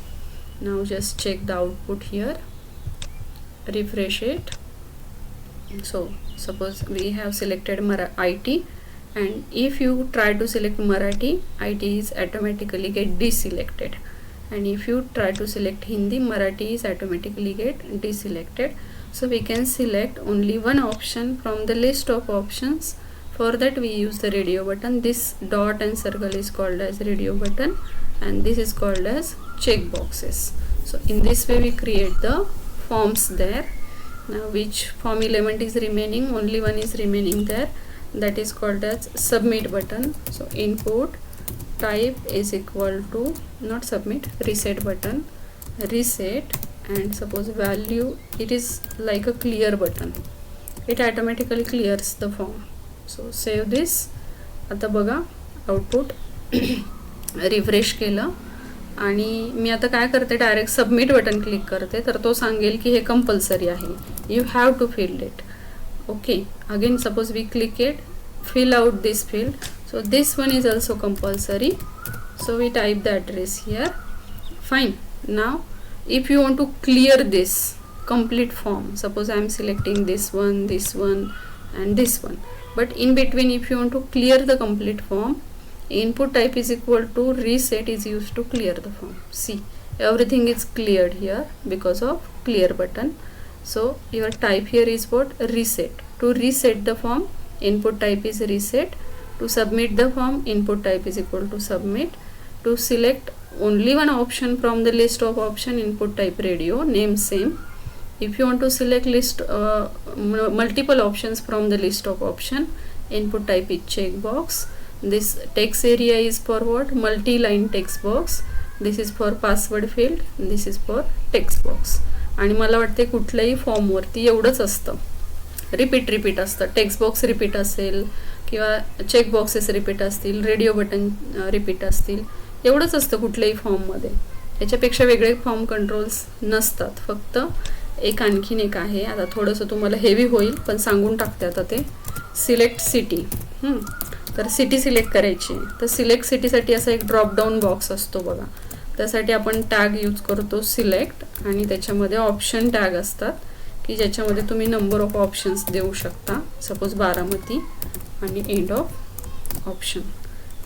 Now just check the output here, refresh it. So suppose we have selected IT, and if you try to select Marathi, IT is automatically get deselected, and if you try to select Hindi, Marathi is automatically get deselected. So we can select only one option from the list of options. For that we use the radio button. This dot and circle is called as radio button, and this is called as check boxes. So in this way we create the forms there. Now which form element is remaining? Only one is remaining there, that is called as submit button. So input type is equal to, not submit, reset button, reset, and suppose value, it is like a clear button, it automatically clears the form. So save this. आता बघा output, refresh केलं, आणि मी आता काय करते, direct submit button click करते, तर तो सांगेल की हे कंपल्सरी आहे, you have to fill it. Okay. Again suppose we click it, fill out this field. So this one is also compulsory, so we type the address here. Fine. Now if you want to clear this complete form, suppose I am selecting this one and this one, but in between if you want to clear the complete form, input type is equal to reset is used to clear the form. See, everything is cleared here because of clear button. So your type here is what? Reset. To reset the form, input type is reset. To submit the form, input type is equal to submit. To select only one option from the list of option, input type radio, name same. If you want to select list multiple options from the list of option, input type is checkbox. This text area is for what? Multi-line text box. This is for password field. This is for text box. आणि मला वाटते कुठल्याही फॉर्मवरती एवढंच असतं, repeat असतं. Text box repeat असेल किंवा check boxes repeat असतील, रेडिओ बटन रिपीट असतील, एवढंच असतं कुठल्याही फॉर्ममध्ये. याच्यापेक्षा वेगळे फॉर्म कंट्रोल्स नसतात. फक्त एक आणखीन एक आहे, आता थोडंसं तुम्हाला हेवी होईल पण सांगून टाकते आता ते. Select city. तर सिटी सिलेक्ट करायची, तर सिलेक्ट सिटीसाठी असा एक ड्रॉपडाऊन बॉक्स असतो बघा. त्यासाठी आपण टॅग यूज करतो सिलेक्ट, आणि त्याच्यामध्ये ऑप्शन टॅग असतात की ज्याच्यामध्ये तुम्ही नंबर ऑफ ऑप्शन्स देऊ शकता. सपोज बारामती आणि एंड ऑफ ऑप्शन.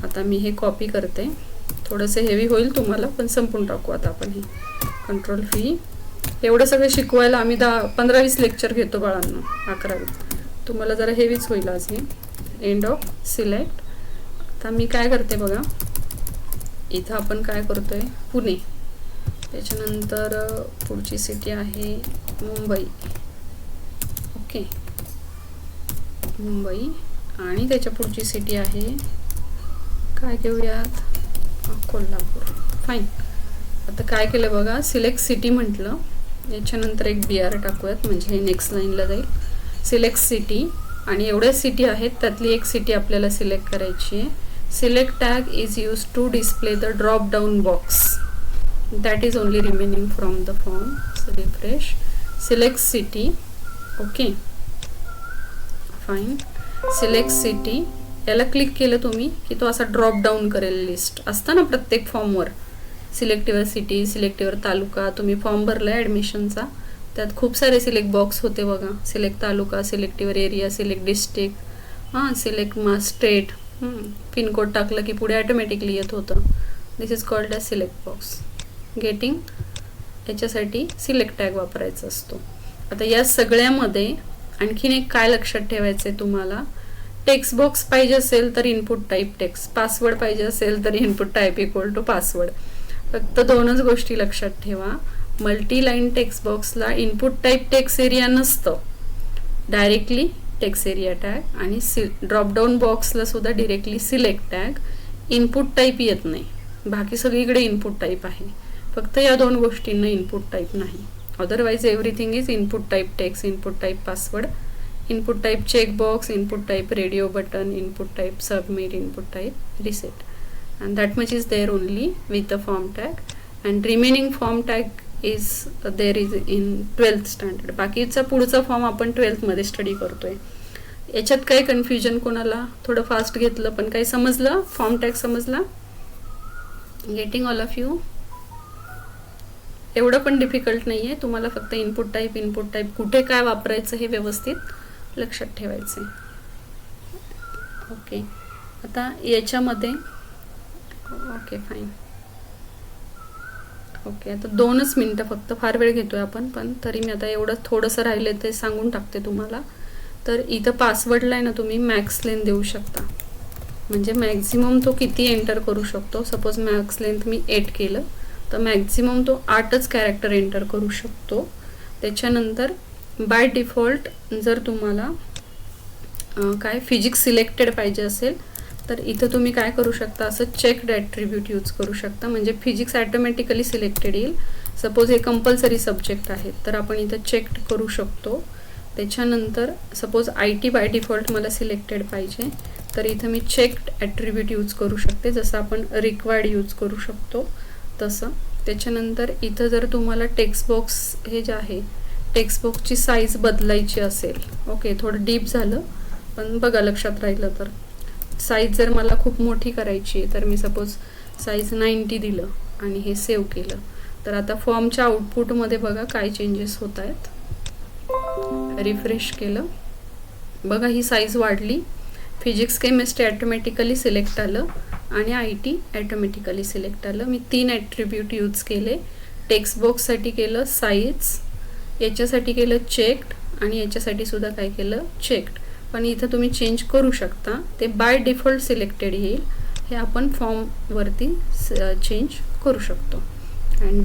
आता मी हे कॉपी करते, थोडंसं हेवी होईल तुम्हाला पण संपून टाकू आता आपण हे. Control V. एवढं सगळं शिकवायला आम्ही 15-20 लेक्चर घेतो बाळांनो, 11वी. तुम्हाला जरा हेवीच होईल आज हे. End of select. आता मी काय करते बघा, इथं आपण काय करतोय, पुणे, त्याच्यानंतर पुढची सिटी आहे मुंबई. ओके, मुंबई, आणि त्याच्या पुढची सिटी आहे काय घेऊयात, कोल्हापूर. फाईन. आता काय केलं बघा, सिलेक्ट सिटी म्हटलं, याच्यानंतर एक BR टाकूयात म्हणजे हे नेक्स्ट लाईनला जाईल. सिलेक्ट सिटी, आणि एवढ्या सिटी आहेत त्यातली एक सिटी आपल्याला सिलेक्ट करायची आहे. Select tag is use to display the drop down box that is only remaining from the form. Refresh. Select city. Okay, fine. Select city, याला क्लिक केलं तुम्ही की तो असा ड्रॉप डाऊन करेल. लिस्ट असतं ना प्रत्येक फॉर्मवर, सिलेक्टिव्हर सिटी, सिलेक्टिव्हर तालुका. तुम्ही फॉर्म भरला ॲडमिशनचा, त्यात खूप सारे सिलेक्ट बॉक्स होते बघा. Select taluka, select your area, select district, select state, pin code टाकलं की पुढे ऑटोमॅटिकली येत होतं. This is called as select box. Getting. याच्यासाठी सिलेक्ट टॅग वापरायचा असतो. आता या सगळ्यामध्ये आणखीन एक काय लक्षात ठेवायचं आहे तुम्हाला, टेक्स्ट बॉक्स पाहिजे असेल तर इनपुट टाईप टेक्स्ट, पासवर्ड पाहिजे असेल तर input type equal to password. फक्त दोनच गोष्टी लक्षात ठेवा. मल्टी लाईन टेक्स्ट बॉक्सला इनपुट टाईप टेक्स्ट एरिया नसतं, डायरेक्टली टेक्स्ट एरिया टॅग, आणि ड्रॉपडाऊन बॉक्सला सुद्धा directly select tag. Input type येत नाही, बाकी सगळीकडे इनपुट टाईप आहे, फक्त या दोन गोष्टींना इनपुट टाईप नाही. Otherwise everything is input type text, input type password, input type checkbox, input type radio button, input type submit, input type reset. And that much is there only with the form tag, and remaining form tag is there is in 12th standard. बाकीचा पुढचा form आपण 12th मध्ये study करतोय. याच्यात काही confusion कोणाला, थोडं fast घेतलं पण काही समजलं, फॉर्म टॅग समजला? Getting all of you? एवढं पण डिफिकल्ट नाही आहे, तुम्हाला फक्त इनपुट टाईप कुठे काय वापरायचं हे व्यवस्थित लक्षात ठेवायचं आहे. ओके, आता याच्यामध्ये ओके फाईन. ओके, आता 2च मिनटं फक्त, फार वेळ घेतोय आपण, पण तरी मी आता एवढं थोडंसं राहिले ते सांगून टाकते तुम्हाला. तर इथं पासवर्डला आहे ना तुम्ही मॅक्स लेंथ देऊ शकता, म्हणजे मॅक्झिमम तो किती एंटर करू शकतो. सपोज मॅक्स लेंथ मी 8 केलं तर मॅक्झिमम तो 8च कॅरेक्टर एंटर करू शकतो. त्याच्यानंतर बाय डिफॉल्ट जर तुम्हाला काय फिजिक्स सिलेक्टेड पाहिजे असेल तर इथं तुम्ही काय करू शकता, असं चेक्ड ॲट्रिब्यूट यूज करू शकता, म्हणजे फिजिक्स ॲटोमॅटिकली सिलेक्टेड येईल. सपोज हे कंपल्सरी सब्जेक्ट आहेत तर आपण इथं चेक्ड करू शकतो. त्याच्यानंतर सपोज IT बाय डिफॉल्ट मला सिलेक्टेड पाहिजे तर इथं मी चेक्ड ॲट्रिब्यूट यूज करू शकते, जसं आपण रिक्वायर्ड यूज करू शकतो तसं. त्याच्यानंतर इथं जर तुम्हाला टेक्स्ट बॉक्स हे जे आहे, टेक्स्ट बॉक्सची साईज बदलायची असेल, ओके थोडं डीप झालं पण बघा लक्षात राहिलं तर, साईज जर मला खूप मोठी करायची आहे तर मी सपोज साईज 90 दिलं आणि हे सेव्ह केलं, तर आता फॉर्मच्या आउटपुटमध्ये बघा काय चेंजेस होत आहेत. रिफ्रेश केलं, बघा ही साईज वाढली. फिजिक्स केमिस्ट्री ॲटोमॅटिकली सिलेक्ट आलं आणि IT ॲटोमॅटिकली सिलेक्ट आलं. मी 3 ॲट्रिब्यूट यूज केले. टेक्स्ट बॉक्ससाठी केलं साईज, याच्यासाठी केलं चेक्ड, आणि याच्यासाठी सुद्धा काय केलं चेक्ड. पण इथं तुम्ही चेंज करू शकता, ते बाय डिफॉल्ट सिलेक्टेड येईल, हे आपण फॉर्मवरती चेंज करू शकतो. अँड